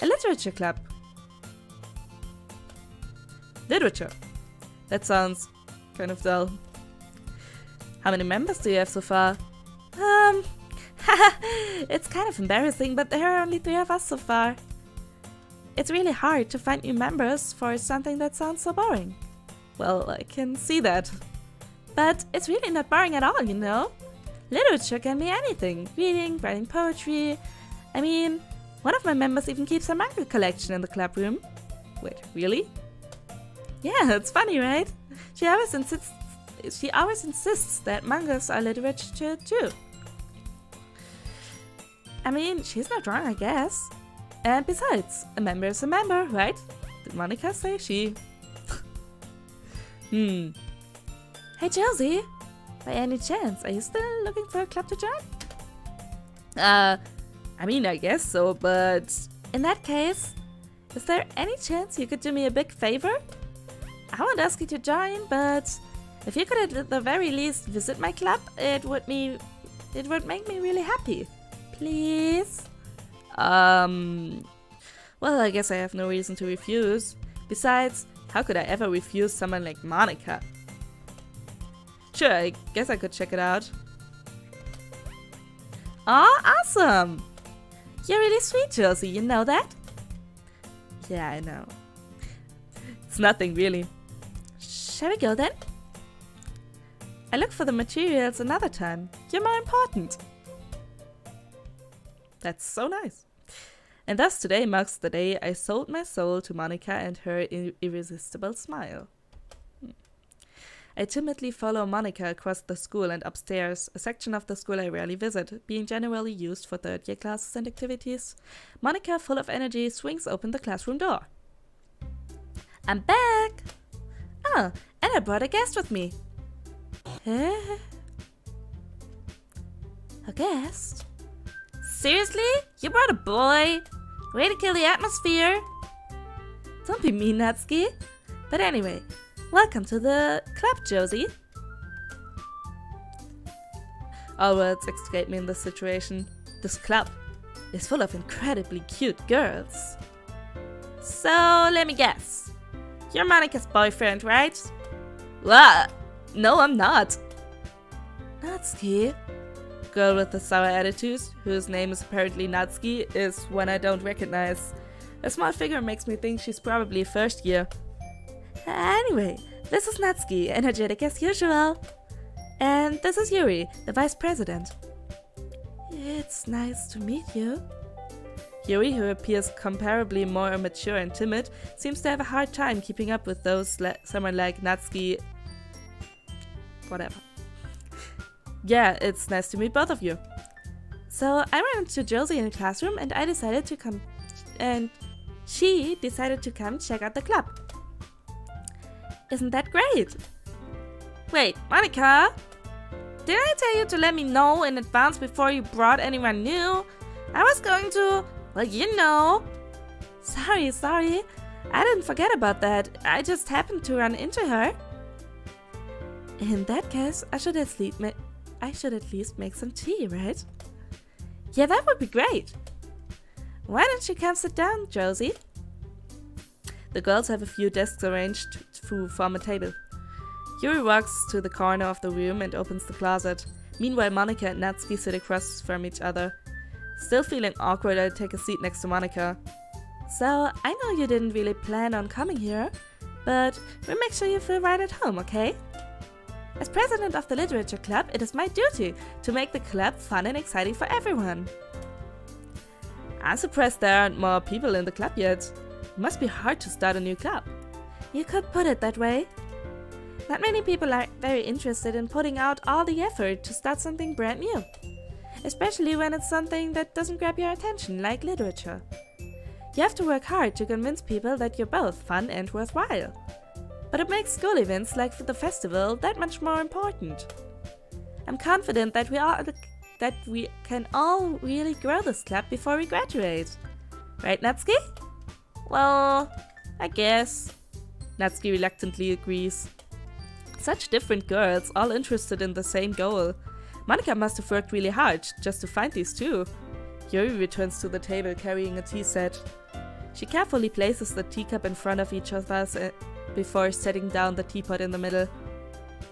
A literature club. Literature. That sounds kind of dull. How many members do you have so far? It's kind of embarrassing, but there are only 3 of us so far. It's really hard to find new members for something that sounds so boring. Well, I can see that. But it's really not boring at all, you know? Literature can be anything. Reading, writing poetry. I mean, One of my members even keeps a manga collection in the club room. Wait, really? Yeah, it's funny, right? She always insists that mangas are literature too. I mean, she's not wrong, I guess. And besides, a member is a member, right? Did Monica say she? Hey Josie, by any chance, are you still looking for a club to join? I mean, I guess so, but in that case, is there any chance you could do me a big favor? I won't ask you to join, but if you could at the very least visit my club, it would make me really happy. Please? Well, I guess I have no reason to refuse. Besides, how could I ever refuse someone like Monica? Sure, I guess I could check it out. Aw, awesome! You're really sweet, Josie, you know that? Yeah, I know. It's nothing, really. Shall we go then? I look for the materials another time. You're more important. That's so nice. And thus today marks the day I sold my soul to Monica and her irresistible smile. I timidly follow Monica across the school and upstairs, a section of the school I rarely visit, being generally used for third-year classes and activities. Monica, full of energy, swings open the classroom door. I'm back! Oh, and I brought a guest with me. A guest? Seriously? You brought a boy? Way to kill the atmosphere? Don't be mean, Natsuki. But anyway, welcome to the club, Josie. All words escape me in this situation. This club is full of incredibly cute girls. So, let me guess. You're Monica's boyfriend, right? What? No, I'm not. Natsuki? Girl with the sour attitude, whose name is apparently Natsuki, is one I don't recognize. A small figure makes me think she's probably first year. Anyway, this is Natsuki, energetic as usual. And this is Yuri, the vice president. It's nice to meet you. Yuri, who appears comparably more mature and timid, seems to have a hard time keeping up with someone like Natsuki. Whatever. Yeah, it's nice to meet both of you. So I ran into Josie in the classroom and she decided to come check out the club. Isn't that great? Wait, Monica? Didn't I tell you to let me know in advance before you brought anyone new? I was going to, well, you know. Sorry. I didn't forget about that. I just happened to run into her. In that case, I should at least make some tea, right? Yeah, that would be great. Why don't you come sit down, Josie? The girls have a few desks arranged to form a table. Yuri walks to the corner of the room and opens the closet. Meanwhile, Monica and Natsuki sit across from each other. Still feeling awkward, I take a seat next to Monica. So, I know you didn't really plan on coming here, but we'll make sure you feel right at home, okay? As president of the literature club, it is my duty to make the club fun and exciting for everyone. I'm surprised there aren't more people in the club yet. It must be hard to start a new club. You could put it that way. Not many people are very interested in putting out all the effort to start something brand new. Especially when it's something that doesn't grab your attention, like literature. You have to work hard to convince people that you're both fun and worthwhile. But it makes school events like the festival that much more important. I'm confident that we can all really grow this club before we graduate. Right, Natsuki? Well, I guess. Natsuki reluctantly agrees. Such different girls, all interested in the same goal. Monica must have worked really hard just to find these two. Yuri returns to the table carrying a tea set. She carefully places the teacup in front of each of us before setting down the teapot in the middle.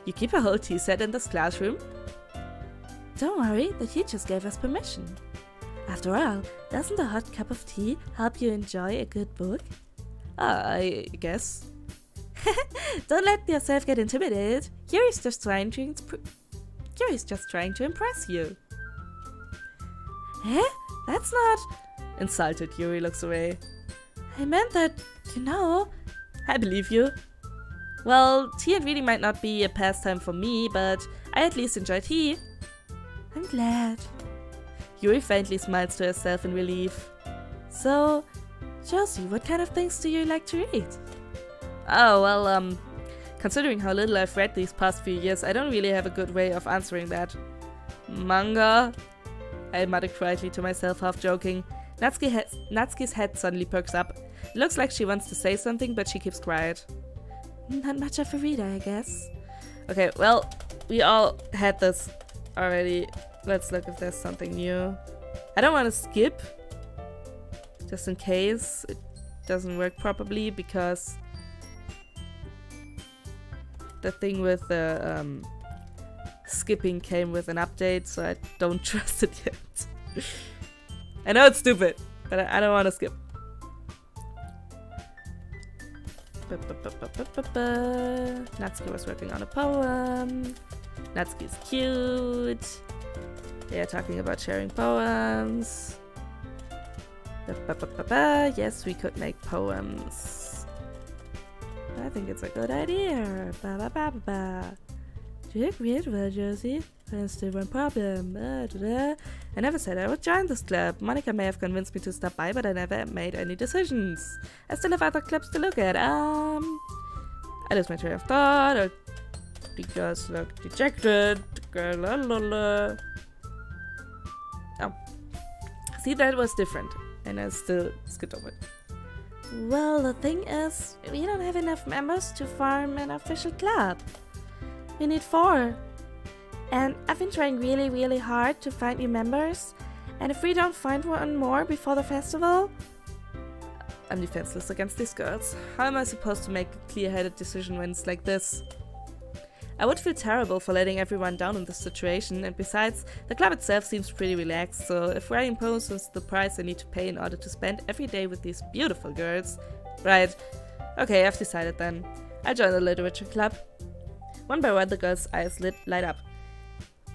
You keep a whole tea set in this classroom? Don't worry, the teachers gave us permission. After all, doesn't a hot cup of tea help you enjoy a good book? I guess. Don't let yourself get intimidated. Yuri's just trying to impress you. Eh? That's not... Insulted, Yuri looks away. I meant that, you know. I believe you. Well, tea and reading might not be a pastime for me, but I at least enjoy tea. I'm glad. Yuri faintly smiles to herself in relief. So, Josie, what kind of things do you like to read? Oh, well, considering how little I've read these past few years, I don't really have a good way of answering that. Manga? I muttered quietly to myself, half joking. Natsuki's head suddenly perks up. It looks like she wants to say something, but she keeps quiet. Not much of a reader, I guess. Okay, well, we all had this already. Let's look if there's something new. I don't want to skip, just in case it doesn't work properly, because the thing with the skipping came with an update, so I don't trust it yet. I know it's stupid, but I don't want to skip. Natsuki was working on a poem. Natsuki's cute. They are talking about sharing poems. Yes, we could make poems. I think it's a good idea. Do you agree as well, Josie? There's still one problem. I never said I would join this club. Monica may have convinced me to stop by, but I never made any decisions. I still have other clubs to look at. I lose my train of thought. The girls look dejected. Oh. See, that was different. And I still skipped over it. Well, the thing is, we don't have enough members to form an official club. We need 4. And I've been trying really, really hard to find new members. And if we don't find one more before the festival, I'm defenseless against these girls. How am I supposed to make a clear-headed decision when it's like this? I would feel terrible for letting everyone down in this situation, and besides, the club itself seems pretty relaxed, so if I impose the price I need to pay in order to spend every day with these beautiful girls... Right. Okay, I've decided then. I'll join the literature club. One by one, the girls' eyes light up.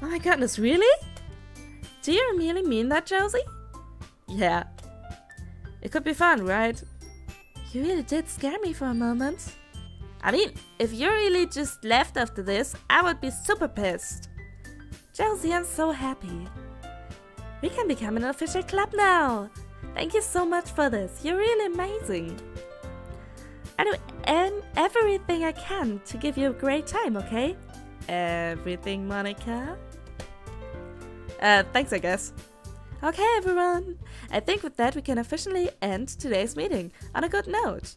Oh my goodness, really? Do you really mean that, Josie? Yeah. It could be fun, right? You really did scare me for a moment. I mean, if you really just left after this, I would be super pissed. Josie, I'm so happy. We can become an official club now. Thank you so much for this. You're really amazing. I do everything I can to give you a great time, okay? Everything, Monica? Thanks, I guess. Okay, everyone. I think with that we can officially end today's meeting on a good note.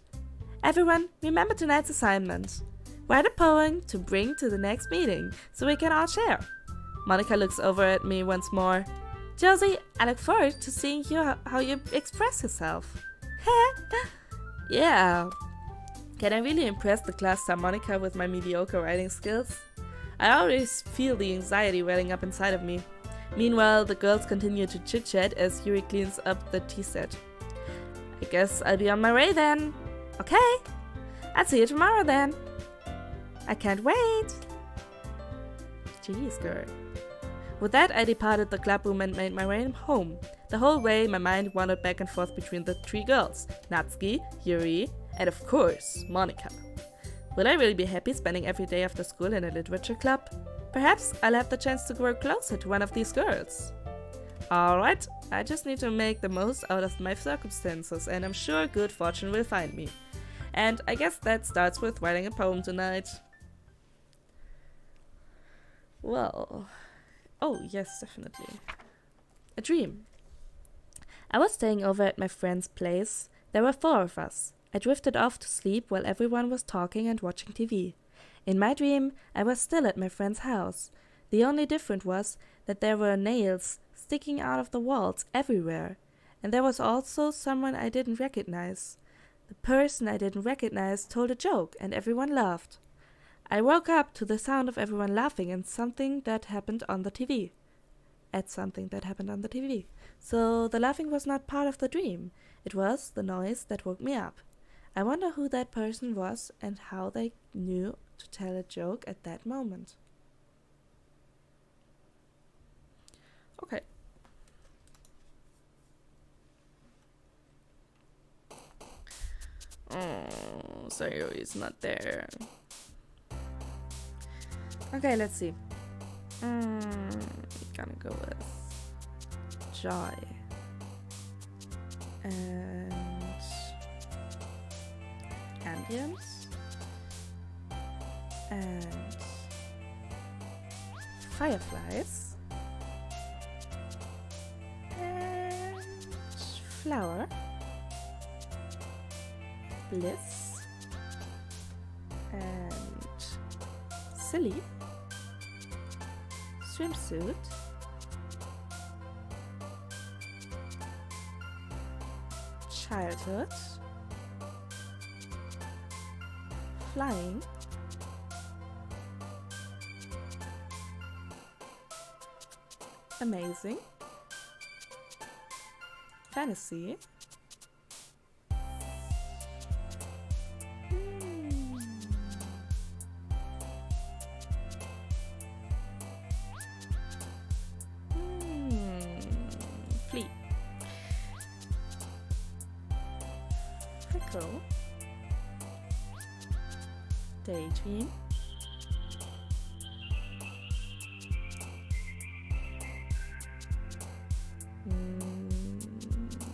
Everyone, remember tonight's assignment. Write a poem to bring to the next meeting so we can all share. Monica looks over at me once more. Josie, I look forward to seeing you how you express yourself. Yeah. Can I really impress the class star Monica with my mediocre writing skills? I always feel the anxiety welling up inside of me. Meanwhile, the girls continue to chit-chat as Yuri cleans up the tea set. I guess I'll be on my way then. Okay, I'll see you tomorrow then. I can't wait. Jeez, girl. With that, I departed the club room and made my way home. The whole way, my mind wandered back and forth between the 3 girls, Natsuki, Yuri, and of course, Monica. Will I really be happy spending every day after school in a literature club? Perhaps I'll have the chance to grow closer to one of these girls. Alright, I just need to make the most out of my circumstances, and I'm sure good fortune will find me. And I guess that starts with writing a poem tonight. Well... Oh, yes, definitely. A dream. I was staying over at my friend's place. There were 4 of us. I drifted off to sleep while everyone was talking and watching TV. In my dream, I was still at my friend's house. The only difference was that there were nails sticking out of the walls everywhere. And there was also someone I didn't recognize. The person I didn't recognize told a joke and everyone laughed. I woke up to the sound of everyone laughing and something that happened on the TV. So the laughing was not part of the dream. It was the noise that woke me up. I wonder who that person was and how they knew to tell a joke at that moment. Okay. Oh, Sayori's not there. Okay, let's see. Gonna go with Joy. And ambience. And fireflies. And flower. Bliss. And silly. Swimsuit. Childhood. Flying. Amazing. Fantasy. Flee. Fickle. Daydream.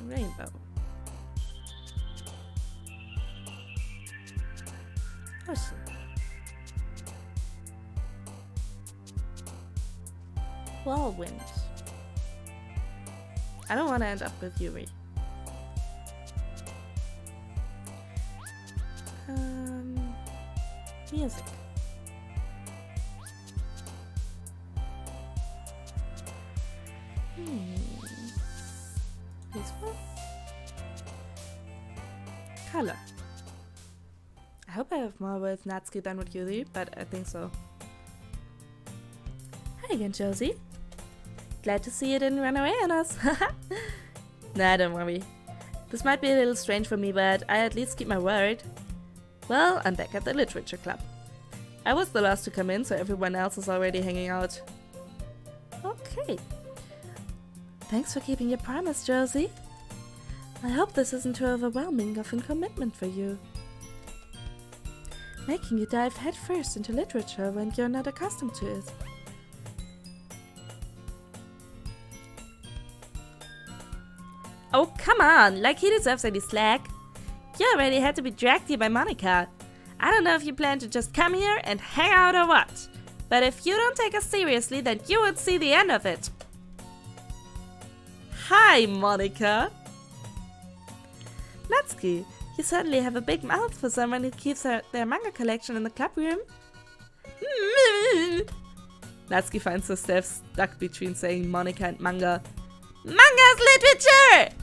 Rainbow. Ocean. Whirlwind. I don't want to end up with Yuri. Music. Peaceful. Color. I hope I have more with Natsuki than with Yuri, but I think so. Hi again, Josie. Glad to see you didn't run away on us. Nah, don't worry. This might be a little strange for me, but I at least keep my word. Well, I'm back at the literature club. I was the last to come in, so everyone else is already hanging out. Okay. Thanks for keeping your promise, Josie. I hope this isn't too overwhelming of a commitment for you. Making you dive headfirst into literature when you're not accustomed to it. Oh, come on! Like he deserves any slack. You already had to be dragged here by Monica. I don't know if you plan to just come here and hang out or what. But if you don't take us seriously, then you would see the end of it. Hi, Monica. Natsuki, you certainly have a big mouth for someone who keeps their manga collection in the club room. Natsuki finds herself stuck between saying Monica and manga. Manga's literature!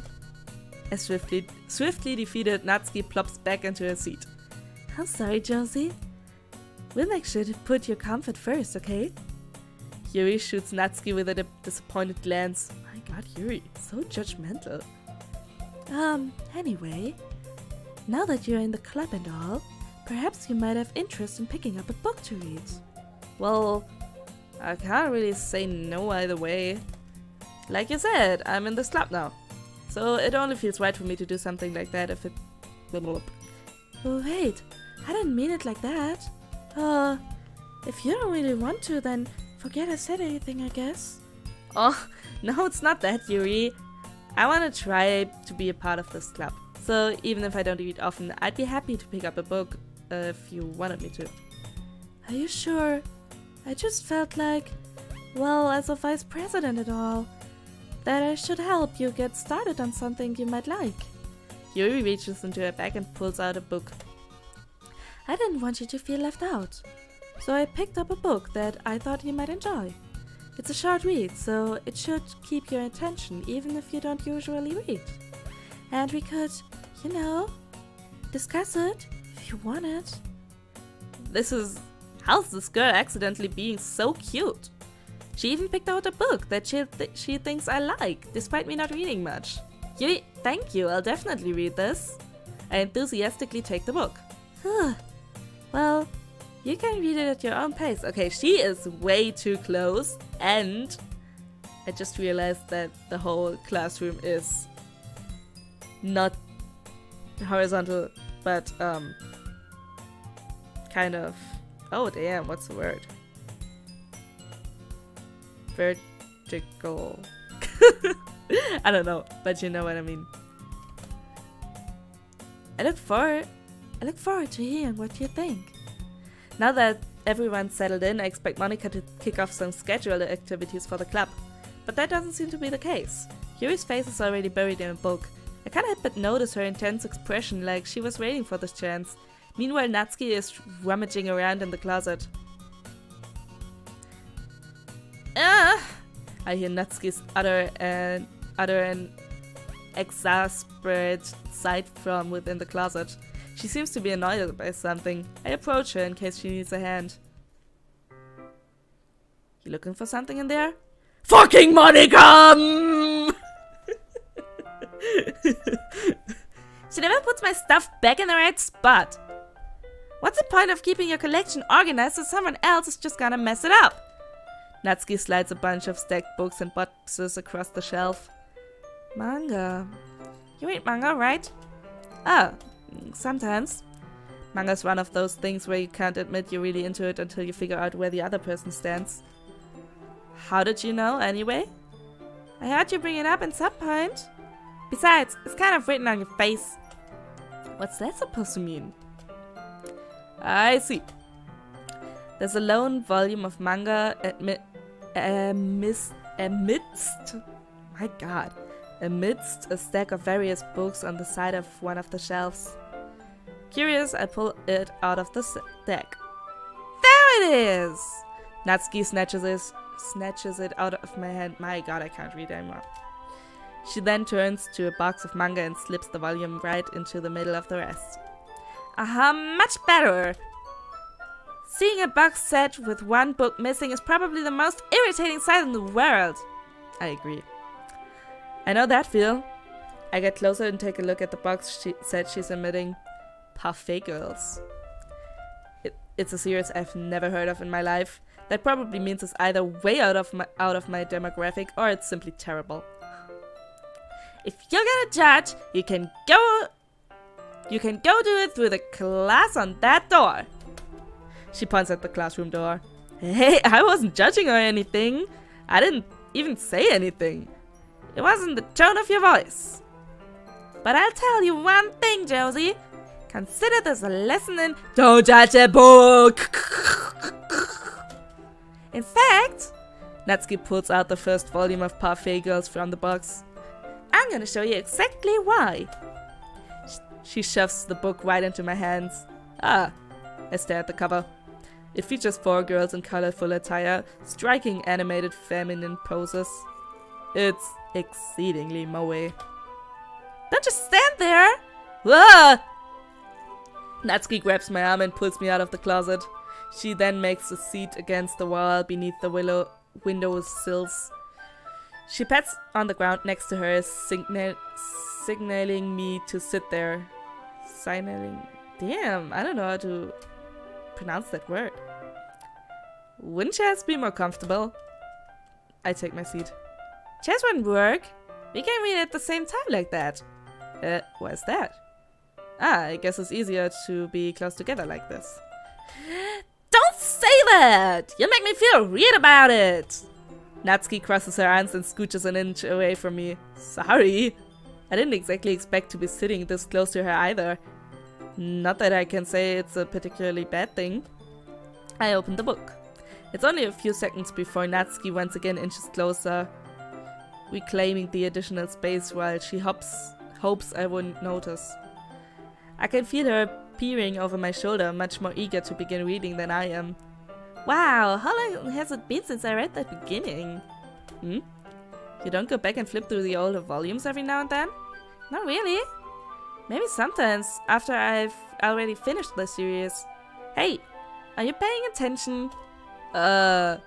As swiftly defeated, Natsuki plops back into her seat. I'm sorry, Josie. We'll make sure to put your comfort first, okay? Yuri shoots Natsuki with a disappointed glance. My god, Yuri, so judgmental. Anyway, now that you're in the club and all, perhaps you might have interest in picking up a book to read. Well, I can't really say no either way. Like you said, I'm in this club now. So it only feels right for me to do something like that if it... Oh wait, I didn't mean it like that. If you don't really want to, then forget I said anything, I guess. Oh, no, it's not that, Yuri. I want to try to be a part of this club. So even if I don't read often, I'd be happy to pick up a book if you wanted me to. Are you sure? I just felt like, well, as a vice president and all, that I should help you get started on something you might like. Yuri reaches into her bag and pulls out a book. I didn't want you to feel left out, so I picked up a book that I thought you might enjoy. It's a short read, so it should keep your attention even if you don't usually read. And we could, you know, discuss it if you want it. How's this girl accidentally being so cute? She even picked out a book that she thinks I like, despite me not reading much. Yuri, thank you, I'll definitely read this. I enthusiastically take the book. Well, you can read it at your own pace. Okay, she is way too close, and I just realized that the whole classroom is not horizontal but kind of, oh damn, what's the word? Vertical. I don't know, but you know what I mean. I look forward to hearing what you think. Now that everyone's settled in, I expect Monica to kick off some scheduled activities for the club. But that doesn't seem to be the case. Yuri's face is already buried in a book. I can't help but notice her intense expression, like she was waiting for this chance. Meanwhile, Natsuki is rummaging around in the closet. I hear Natsuki's utter an exasperated sight from within the closet. She seems to be annoyed by something. I approach her in case she needs a hand. You looking for something in there? Fucking Monica! She never puts my stuff back in the right spot. What's the point of keeping your collection organized if someone else is just gonna mess it up? Natsuki slides a bunch of stacked books and boxes across the shelf. Manga. You read manga, right? Oh, sometimes. Manga's one of those things where you can't admit you're really into it until you figure out where the other person stands. How did you know, anyway? I heard you bring it up at some point. Besides, it's kind of written on your face. What's that supposed to mean? I see. There's a lone volume of manga amidst a stack of various books on the side of one of the shelves. Curious, I pull it out of the stack. There it is! Natsuki snatches it out of my hand. My god, I can't read anymore. She then turns to a box of manga and slips the volume right into the middle of the rest. Aha, much better! Seeing a box set with one book missing is probably the most irritating sight in the world. I agree. I know that feel. I get closer and take a look at the box set she's emitting. Parfait Girls. It's a series I've never heard of in my life. That probably means it's either way out of my demographic or it's simply terrible. If you're gonna judge, you can go do it through the class on that door. She points at the classroom door. Hey, I wasn't judging or anything. I didn't even say anything. It wasn't the tone of your voice. But I'll tell you one thing, Josie. Consider this a lesson in don't judge a book. In fact, Natsuki pulls out the first volume of Parfait Girls from the box. I'm gonna show you exactly why. She shoves the book right into my hands. I stare at the cover. It features 4 girls in colorful attire, striking animated feminine poses. It's exceedingly moe. Don't just stand there! Whoa! Natsuki grabs my arm and pulls me out of the closet. She then makes a seat against the wall beneath the window sills. She pats on the ground next to her, signaling me to sit there. Damn, I don't know how to pronounce that word. Wouldn't chairs be more comfortable? I take my seat. Chairs wouldn't work. We can read at the same time like that. Why's that? I guess it's easier to be close together like this. Don't say that! You make me feel weird about it! Natsuki crosses her arms and scooches an inch away from me. Sorry. I didn't exactly expect to be sitting this close to her either. Not that I can say it's a particularly bad thing. I open the book. It's only a few seconds before Natsuki once again inches closer, reclaiming the additional space while she hopes I wouldn't notice. I can feel her peering over my shoulder, much more eager to begin reading than I am. Wow, how long has it been since I read the beginning? You don't go back and flip through the older volumes every now and then? Not really. Maybe sometimes, after I've already finished the series. Hey, are you paying attention? I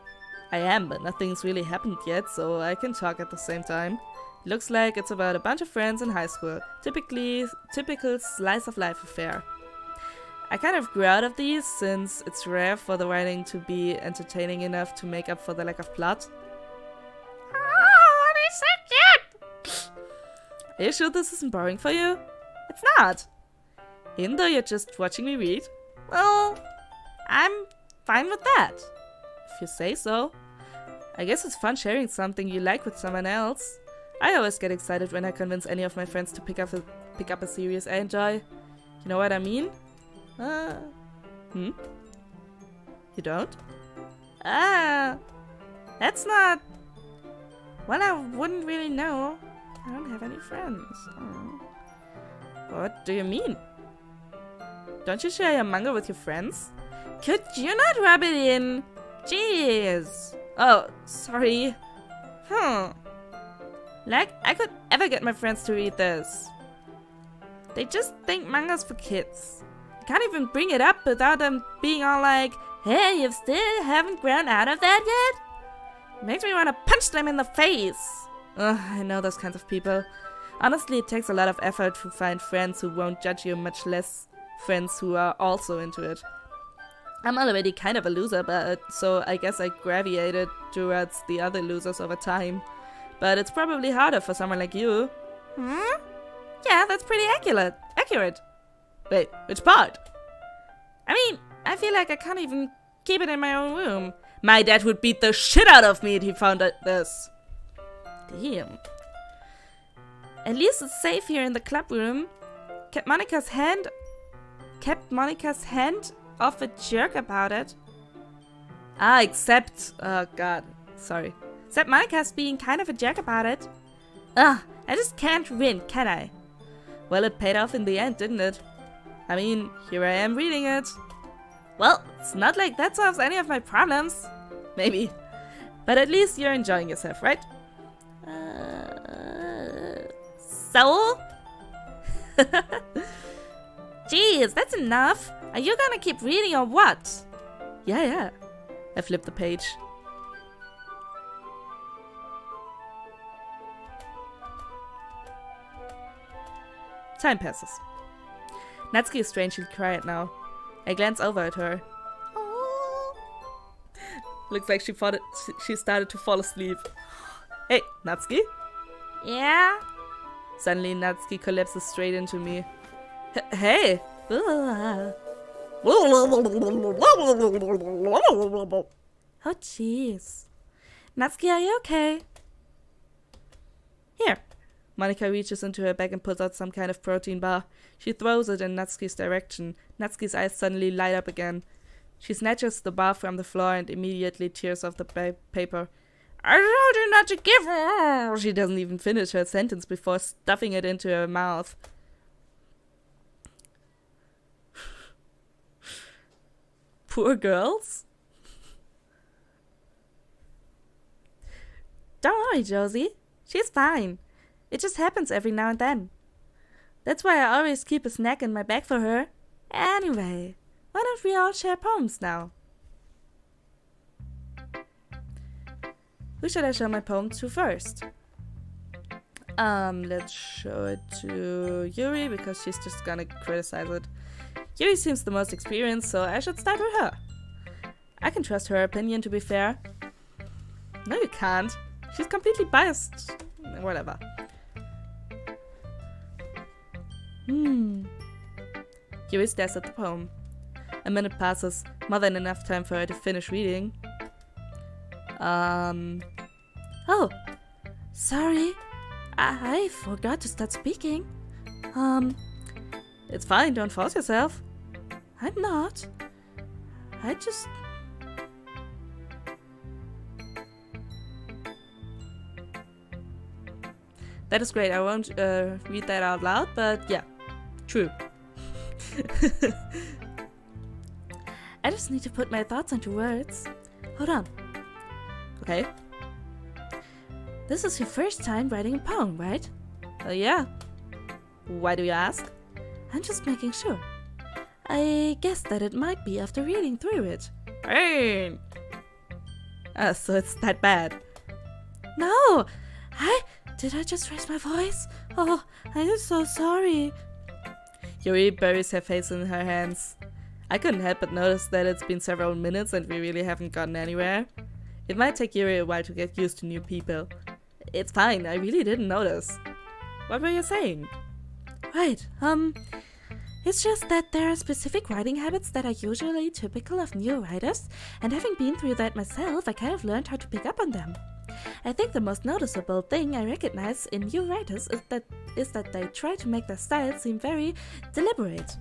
am, but nothing's really happened yet, so I can talk at the same time. Looks like it's about a bunch of friends in high school. Typical slice of life affair. I kind of grew out of these, since it's rare for the writing to be entertaining enough to make up for the lack of plot. Oh, they're so cute! Are you sure this isn't boring for you? It's not! Even though you're just watching me read? Well, I'm fine with that. If you say so. I guess it's fun sharing something you like with someone else. I always get excited when I convince any of my friends to pick up a series I enjoy. You know what I mean? You don't? That's not... Well, I wouldn't really know. I don't have any friends. What do you mean? Don't you share your manga with your friends? Could you not rub it in? Jeez. Oh, sorry. Like, I could ever get my friends to read this. They just think manga's for kids. I can't even bring it up without them being all like, hey, you still haven't grown out of that yet? Makes me want to punch them in the face. Ugh, I know those kinds of people. Honestly, it takes a lot of effort to find friends who won't judge you, much less friends who are also into it. I'm already kind of a loser, so I guess I gravitated towards the other losers over time. But it's probably harder for someone like you. Yeah, that's pretty accurate. Wait, which part? I mean, I feel like I can't even keep it in my own room. My dad would beat the shit out of me if he found out this. Damn. At least it's safe here in the club room. Kept Monika's hand off a jerk about it. Except... Oh god, sorry. Except Monika's being kind of a jerk about it. I just can't win, can I? Well, it paid off in the end, didn't it? I mean, here I am reading it. Well, it's not like that solves any of my problems. Maybe. But at least you're enjoying yourself, right? So? Jeez, that's enough. Are you gonna keep reading or what? Yeah. I flipped the page. Time passes. Natsuki is strangely quiet now. I glance over at her. Aww. Looks like she started to fall asleep. Hey, Natsuki? Yeah? Suddenly Natsuki collapses straight into me. Hey! Oh jeez. Natsuki, are you okay? Here. Monika reaches into her bag and pulls out some kind of protein bar. She throws it in Natsuki's direction. Natsuki's eyes suddenly light up again. She snatches the bar from the floor and immediately tears off the paper. I told you not to give her. She doesn't even finish her sentence before stuffing it into her mouth. Poor girls. Don't worry, Josie. She's fine. It just happens every now and then. That's why I always keep a snack in my bag for her. Anyway, why don't we all share poems now? Who should I show my poem to first? Let's show it to Yuri because she's just gonna criticize it. Yuri seems the most experienced, so I should start with her. I can trust her opinion, to be fair. No, you can't. She's completely biased. Whatever. Yuri stares at the poem. A minute passes, more than enough time for her to finish reading. Oh, sorry. I forgot to start speaking. It's fine, don't force yourself. I'm not. I just... That is great, I won't read that out loud, but yeah, true. I just need to put my thoughts into words. Hold on. Okay. This is your first time writing a poem, right? Yeah. Why do you ask? I'm just making sure. I guess that it might be after reading through it. Hey! So it's that bad. No! Did I just raise my voice? Oh, I'm so sorry. Yuri buries her face in her hands. I couldn't help but notice that it's been several minutes and we really haven't gotten anywhere. It might take Yuri a while to get used to new people. It's fine, I really didn't notice. What were you saying? Right, It's just that there are specific writing habits that are usually typical of new writers, and having been through that myself, I kind of learned how to pick up on them. I think the most noticeable thing I recognize in new writers is that they try to make their style seem very deliberate.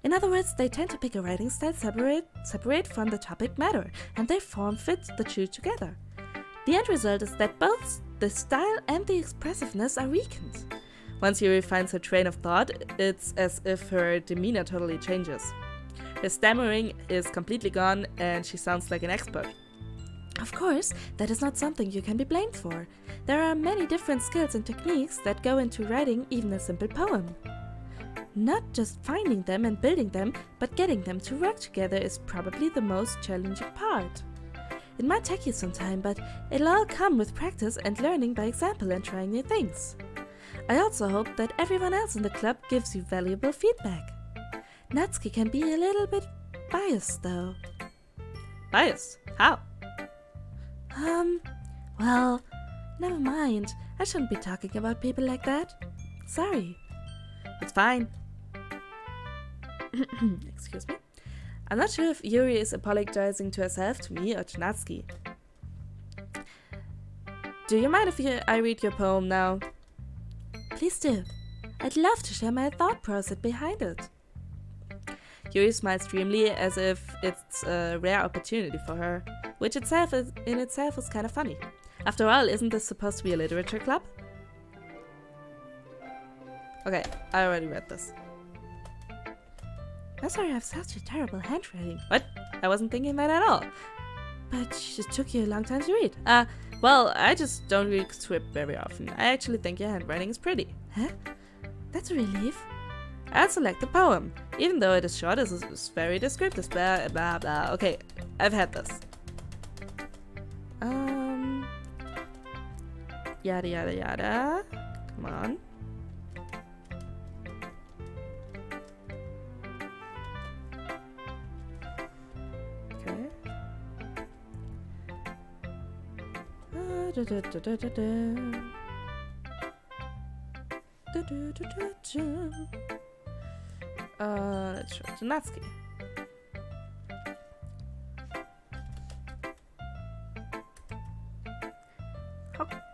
In other words, they tend to pick a writing style separate from the topic matter, and they form fit the two together. The end result is that both the style and the expressiveness are weakened. Once Yuri finds her train of thought, it's as if her demeanor totally changes. Her stammering is completely gone and she sounds like an expert. Of course, that is not something you can be blamed for. There are many different skills and techniques that go into writing even a simple poem. Not just finding them and building them, but getting them to work together is probably the most challenging part. It might take you some time, but it'll all come with practice and learning by example and trying new things. I also hope that everyone else in the club gives you valuable feedback. Natsuki can be a little bit biased though. Biased? How? Well, never mind. I shouldn't be talking about people like that. Sorry. It's fine. Excuse me. I'm not sure if Yuri is apologizing to herself, to me, or to Natsuki. Do you mind if I read your poem now? Please do. I'd love to share my thought process behind it. Yuri smiles dreamily as if it's a rare opportunity for her, which in itself is kind of funny. After all, isn't this supposed to be a literature club? Okay, I already read this. I'm sorry I have such a terrible handwriting. What? I wasn't thinking that at all. But it took you a long time to read. Well, I just don't read script very often. I actually think your handwriting is pretty. Huh? That's a relief. I also like the poem. Even though it is short, it's very descriptive, blah blah blah. Okay, I've had this. Yada yada yada. Come on. Okay. Let's show it to Natsuki.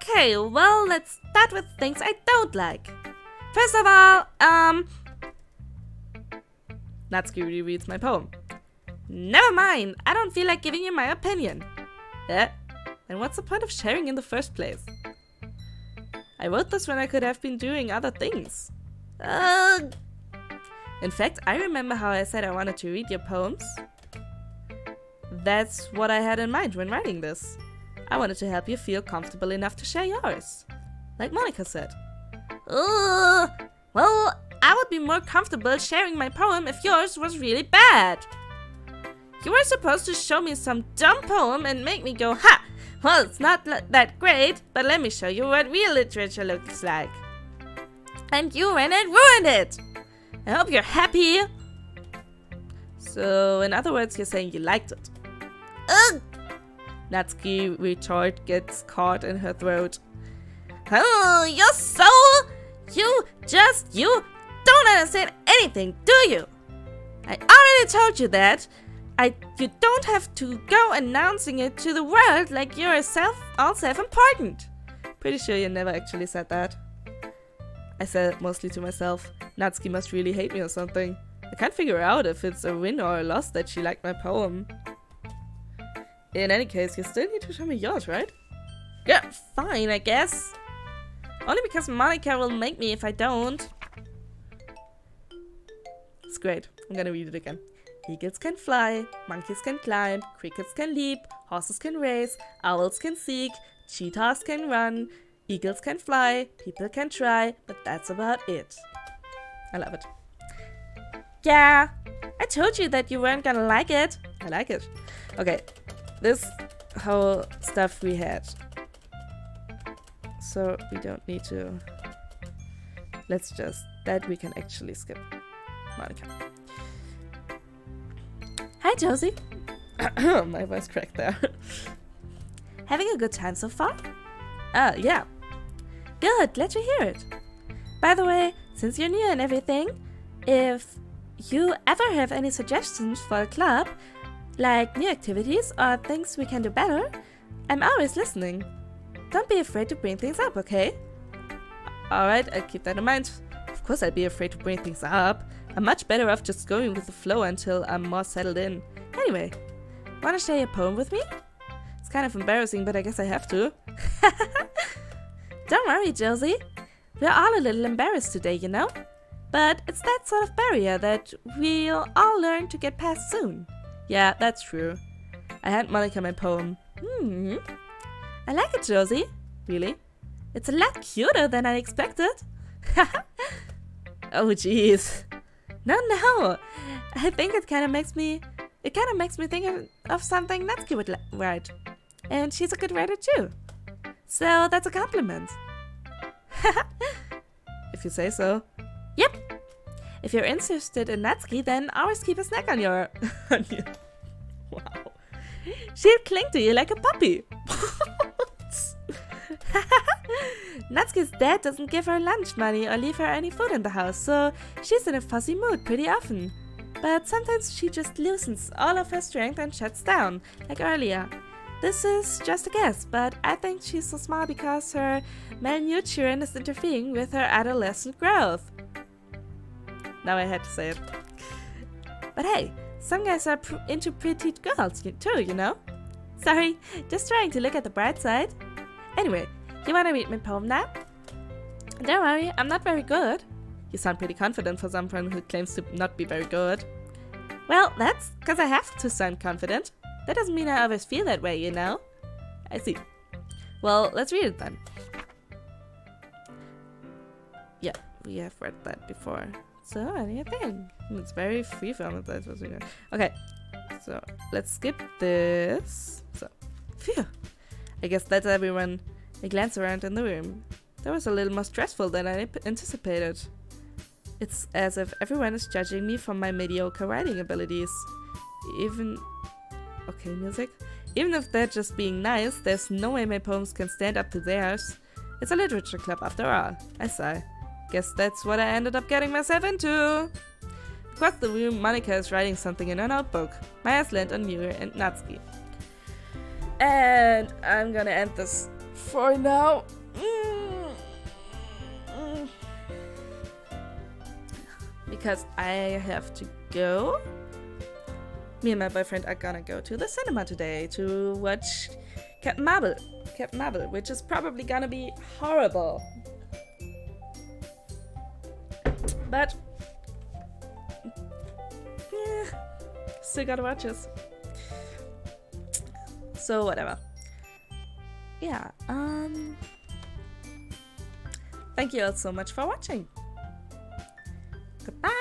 Okay, well, let's start with things I don't like. First of all, Natsuki rereads my poem. Never mind, I don't feel like giving you my opinion. Eh? Then what's the point of sharing in the first place? I wrote this when I could have been doing other things. In fact, I remember how I said I wanted to read your poems. That's what I had in mind when writing this. I wanted to help you feel comfortable enough to share yours. Like Monica said. Well, I would be more comfortable sharing my poem if yours was really bad. You were supposed to show me some dumb poem and make me go, ha! Well, it's not that great, but let me show you what real literature looks like. And you ran and ruined it! I hope you're happy. So, in other words, you're saying you liked it. Ugh! Natsuki retort gets caught in her throat. Oh, you don't understand anything, do you? I already told you that. You don't have to go announcing it to the world like you're all self-important. Pretty sure you never actually said that. I said it mostly to myself. Natsuki must really hate me or something. I can't figure out if it's a win or a loss that she liked my poem. In any case, you still need to show me yours, right? Yeah, fine, I guess. Only because Monica will make me if I don't. It's great. I'm gonna read it again. Eagles can fly, monkeys can climb, crickets can leap, horses can race, owls can seek, cheetahs can run, eagles can fly, people can try, but that's about it. I love it. Yeah, I told you that you weren't gonna like it. I like it. Okay, this whole stuff we had. So we don't need to... that we can actually skip. Monica. Hi, Josie. My voice cracked there. Having a good time so far? Yeah. Good, glad to hear it. By the way, since you're new and everything, if you ever have any suggestions for a club, like new activities or things we can do better, I'm always listening. Don't be afraid to bring things up, okay? Alright, I'll keep that in mind. Of course I'd be afraid to bring things up. I'm much better off just going with the flow until I'm more settled in. Anyway, wanna share your poem with me? It's kind of embarrassing, but I guess I have to. Don't worry, Josie. We're all a little embarrassed today, you know? But it's that sort of barrier that we'll all learn to get past soon. Yeah, that's true. I hand Monica my poem. I like it, Josie. Really? It's a lot cuter than I expected. Oh, jeez. No. I think it kind of makes me think of something Natsuki would write. And she's a good writer too. So that's a compliment. If you say so. Yep. If you're interested in Natsuki, then always keep a snack on your... Wow. She'll cling to you like a puppy. Natsuki's dad doesn't give her lunch money or leave her any food in the house, so she's in a fuzzy mood pretty often. But sometimes she just loosens all of her strength and shuts down, like earlier. This is just a guess, but I think she's so small because her malnutrition is interfering with her adolescent growth. Now I had to say it. But hey, some guys are into petite girls too, you know? Sorry, just trying to look at the bright side. Anyway, you wanna read my poem now? Don't worry, I'm not very good. You sound pretty confident for someone who claims to not be very good. Well, that's because I have to sound confident. That doesn't mean I always feel that way, you know? I see. Well, let's read it then. Yeah, we have read that before. So, what do you think? It's very freeform if that's what we know. Okay, so let's skip this. So, phew. I guess that's everyone. I glance around in the room. That was a little more stressful than I anticipated. It's as if everyone is judging me for my mediocre writing abilities. Okay, music. Even if they're just being nice, there's no way my poems can stand up to theirs. It's a literature club after all. I sigh. Guess that's what I ended up getting myself into. Across the room, Monica is writing something in her notebook. My eyes land on Yuri and Natsuki. And I'm gonna end this for now. Because I have to go. Me and my boyfriend are gonna go to the cinema today to watch Captain Marvel, which is probably gonna be horrible. But still gotta watch this. So whatever. Yeah, thank you all so much for watching. Goodbye.